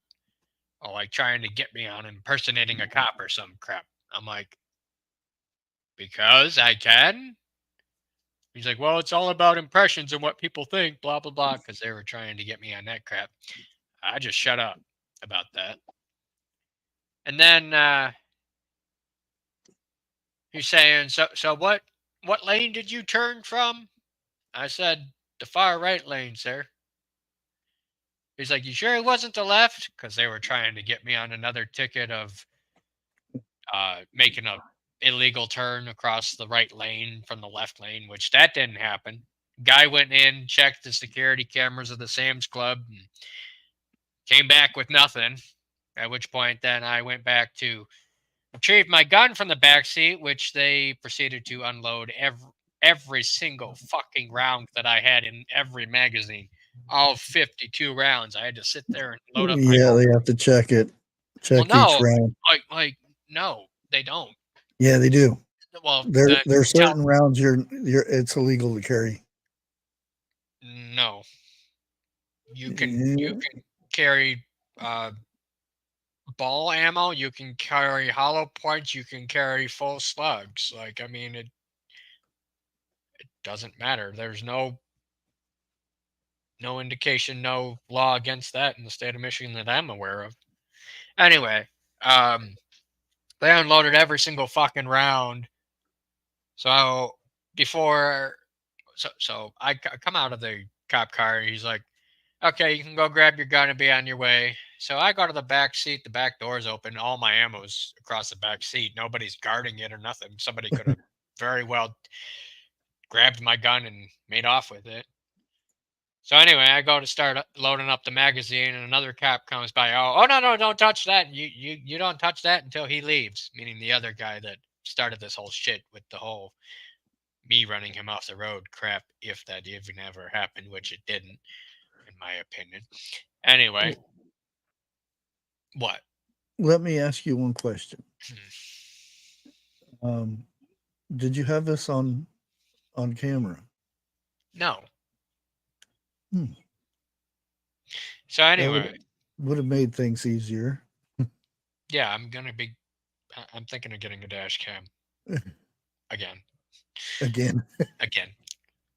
Or like trying to get me on impersonating a cop or some crap. I'm like, because I can? He's like, well, it's all about impressions and what people think, blah, blah, blah, because they were trying to get me on that crap. I just shut up about that. And then he's saying, so what lane did you turn from? I said, the far right lane, sir. He's like, you sure it wasn't the left? Because they were trying to get me on another ticket of making a illegal turn across the right lane from the left lane, which that didn't happen. Guy went in, checked the security cameras of the Sam's Club, and came back with nothing. At which point, then I went back to retrieve my gun from the back seat, which they proceeded to unload every single fucking round that I had in every magazine. All 52 rounds. I had to sit there and load up my Yeah, own. they have to check it. Well, Check each no, round. no, they don't. Yeah, they do. Well, There then there are tell certain rounds it's illegal to carry. no. You can Yeah. carry ball ammo. You can carry hollow points. You can carry full slugs. Like, I mean, it doesn't matter. There's no indication, no law against that in the state of Michigan that I'm aware of. Anyway, they unloaded every single fucking round. So before, so I come out of the cop car. And he's like, okay, you can go grab your gun and be on your way. So I go to the back seat. The back door's open. All my ammo's across the back seat. Nobody's guarding it or nothing. Somebody could have very well grabbed my gun and made off with it. So anyway, I go to start loading up the magazine, and another cop comes by. Oh no, don't touch that. You don't touch that until he leaves. Meaning the other guy that started this whole shit with the whole me running him off the road crap. If that even ever happened, which it didn't, in my opinion. Anyway, what? Let me ask you one question. Hmm. Did you have this on camera? No. Hmm. So anyway, would have made things easier. yeah, I'm thinking of getting a dash cam again. Again. Again,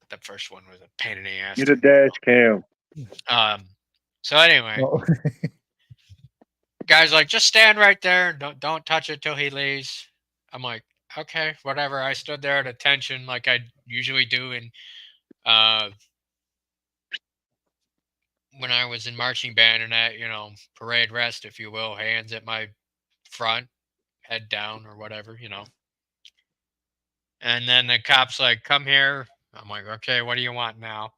the first one was a pain in the ass. Get a dash cam. So anyway, Oh. guy's like, just stand right there. Don't touch it till he leaves. I'm like, okay, whatever. I stood there at attention like I usually do in when I was in marching band and at, parade rest, if you will, hands at my front, head down or whatever. And then the cop's like, come here. I'm like, okay, what do you want now?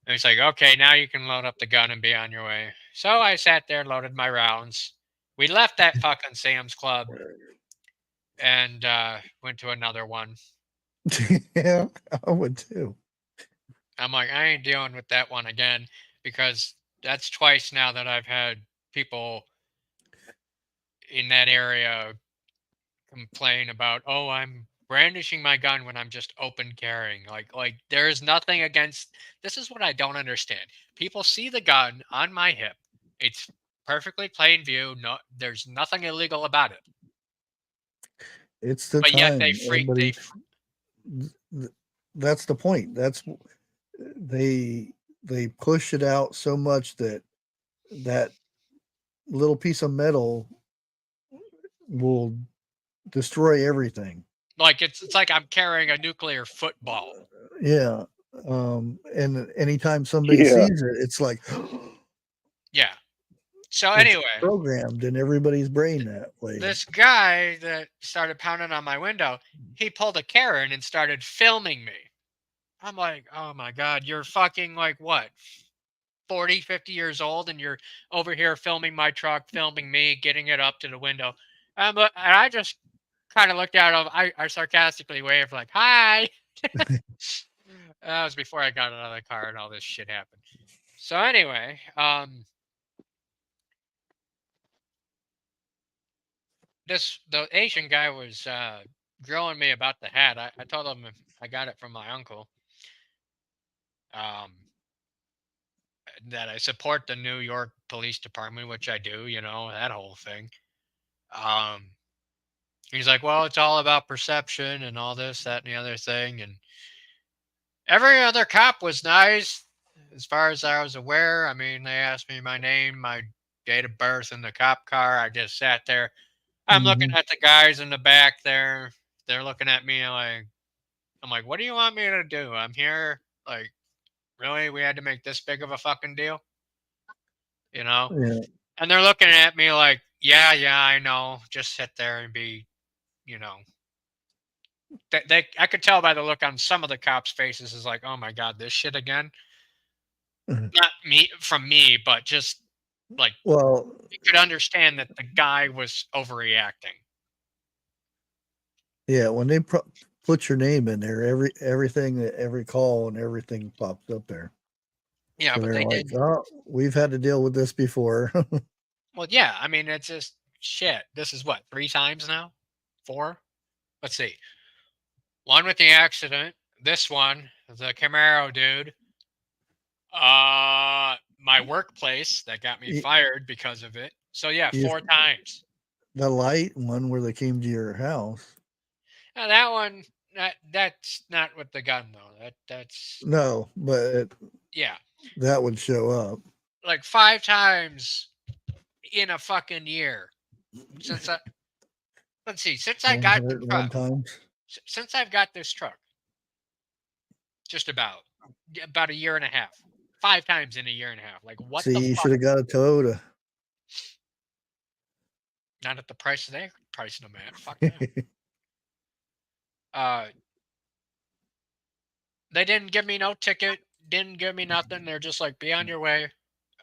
And he's like, okay, now you can load up the gun and be on your way. So I sat there, loaded my rounds. We left that fucking Sam's Club and went to another one. Yeah, I would too. I'm like, I ain't dealing with that one again because that's twice now that I've had people in that area complain about, oh, I'm brandishing my gun when I'm just open carrying. Like there's nothing against. This is what I don't understand. People see the gun on my hip. It's perfectly plain view. No, there's nothing illegal about it. It's the But yet time. Everybody. That's the point. They push it out so much that that little piece of metal will destroy everything. like it's like I'm carrying a nuclear football. Yeah. And anytime somebody Yeah. sees it, it's like Yeah. So it's anyway, programmed in everybody's brain that way. this guy that started pounding on my window, he pulled a Karen and started filming me. I'm like, oh my God, you're fucking like what? 40, 50 years old and you're over here filming my truck, filming me, getting it up to the window. And I just kind of looked at him. I sarcastically waved like, hi. That was before I got out of the car and all this shit happened. So anyway, the Asian guy was grilling me about the hat. I told him I got it from my uncle. Um, that I support the New York Police Department, which I do, that whole thing. Um, he's like, well, it's all about perception and all this, that, and the other thing. And every other cop was nice as far as I was aware. I mean, they asked me my name, my date of birth in the cop car. I just sat there. I'm looking Mhm. at the guys in the back there. They're looking at me like, I'm like, what do you want me to do? I'm here. Like, really? We had to make this big of a fucking deal? You know? Yeah. And they're looking at me like, yeah, I know. Just sit there and be, you know. I could tell by the look on some of the cops' faces is like, oh my God, this shit again. Mhm. Not me from me, but just like Well, you could understand that the guy was overreacting. yeah, when they put your name in there, every call and everything pops up there. Yeah, So but they're they like, didn't. "Oh, we've had to deal with this before." Well, yeah, I mean, it's just shit. This is what, 3 times now? 4? Let's see. One with the accident. This one, the Camaro dude. My workplace that got me Y- fired because of it. So yeah, you 4 times. the light one where they came to your house. Now that one, that's not with the gun though. That's No, but yeah, that would show up. like 5 times in a fucking year since I let's see since I got the 101 truck times. since I've got this truck, just about a year and a half. 5 times in a year and a half. Like what the See, you fuck? should have got a Toyota. Not at the price they're pricing them at. Fuck that. Uh, they didn't give me no ticket. Didn't give me nothing. They're just like, be on your way.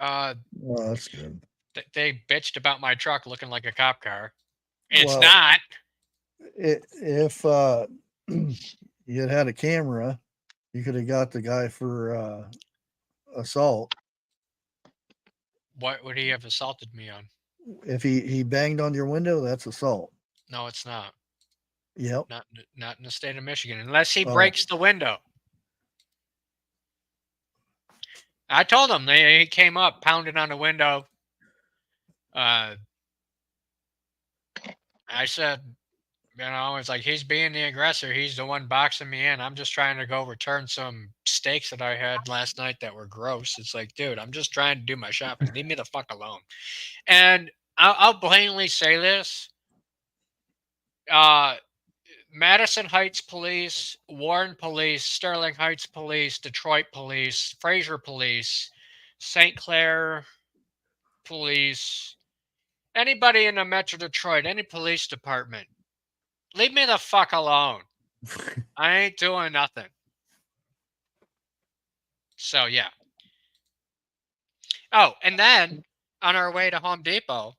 Uh, Oh, that's good. they bitched about my truck looking like a cop car. It's Well, not. if you had a camera, you could have got the guy for assault. What would he have assaulted me on? If he banged on your window, that's assault. No, it's not. Yep. Not in the state of Michigan, unless he Oh, breaks the window. I told him he came up, pounded on the window. I said, it's like he's being the aggressor. He's the one boxing me in. I'm just trying to go return some steaks that I had last night that were gross. It's like, dude, I'm just trying to do my shopping. Leave me the fuck alone. And I'll blatantly say this. Madison Heights Police, Warren Police, Sterling Heights Police, Detroit Police, Fraser Police, St. Clair Police, anybody in the Metro Detroit, any police department, leave me the fuck alone. I ain't doing nothing. So yeah, Oh, and then on our way to Home Depot,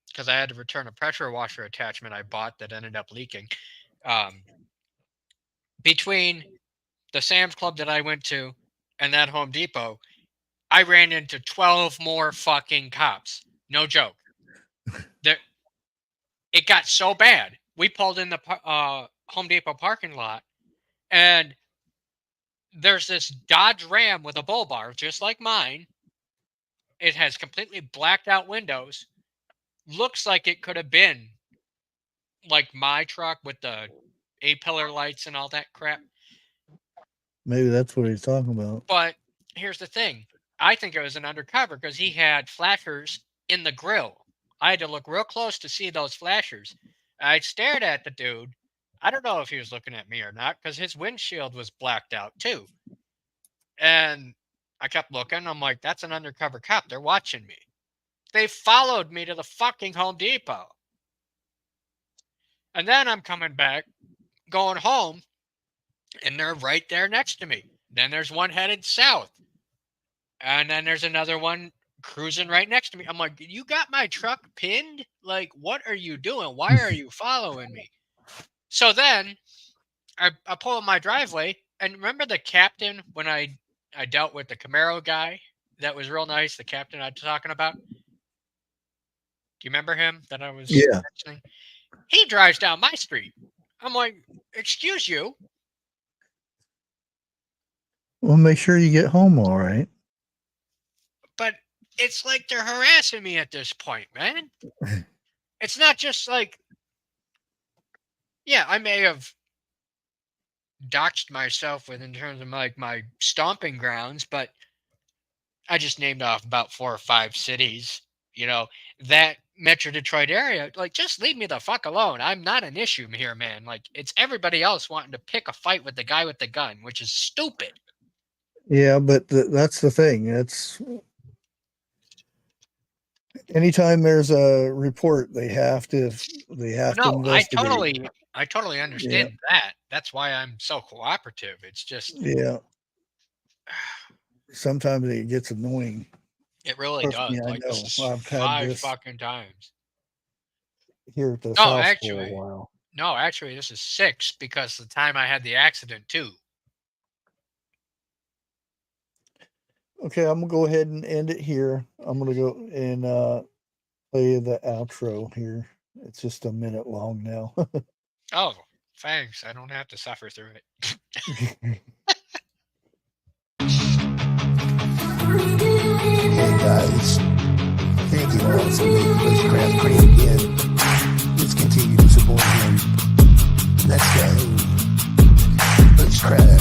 because I had to return a pressure washer attachment I bought that ended up leaking. Between the Sam's Club that I went to and that Home Depot, I ran into 12 more fucking cops. No joke. It got so bad. We pulled in the Home Depot parking lot, and there's this Dodge Ram with a bull bar, just like mine. It has completely blacked out windows. Looks like it could have been like my truck with the A-pillar lights and all that crap. Maybe that's what he's talking about. But here's the thing. I think it was an undercover because he had flashers in the grill. I had to look real close to see those flashers. I stared at the dude. I don't know if he was looking at me or not because his windshield was blacked out too. And I kept looking. I'm like, that's an undercover cop. They're watching me. They followed me to the fucking Home Depot. And then I'm coming back, going home, and they're right there next to me. Then there's one headed south. And then there's another one cruising right next to me. I'm like, you got my truck pinned? Like, what are you doing? Why are you following me? So then I pull up my driveway. And remember the captain when I dealt with the Camaro guy that was real nice, the captain I was talking about? Do you remember him that I was mentioning? He drives down my street. I'm like, excuse you. Well, make sure you get home all right. But it's like they're harassing me at this point, man. It's not just like, yeah, I may have doxed myself in terms of like my stomping grounds, but I just named off about 4 or 5 cities, that Metro Detroit area. Like, just leave me the fuck alone. I'm not an issue here, man. Like, it's everybody else wanting to pick a fight with the guy with the gun, which is stupid. Yeah, but that's the thing. It's anytime there's a report, they have to investigate. I totally understand that. That's why I'm so cooperative. It's just sometimes it gets annoying. It really Trust does. me, I Like, know. this is I've had 5 this fucking times. here at this No, house actually. for a while. No, actually, this is 6 because the time I had the accident too. Okay, I'm gonna go ahead and end it here. I'm gonna go and play the outro here. It's just a minute long now. Oh, thanks. I don't have to suffer through it. Hey guys, thank you all for making Bushcraft great again. Let's continue to support him. Let's go. Bushcraft.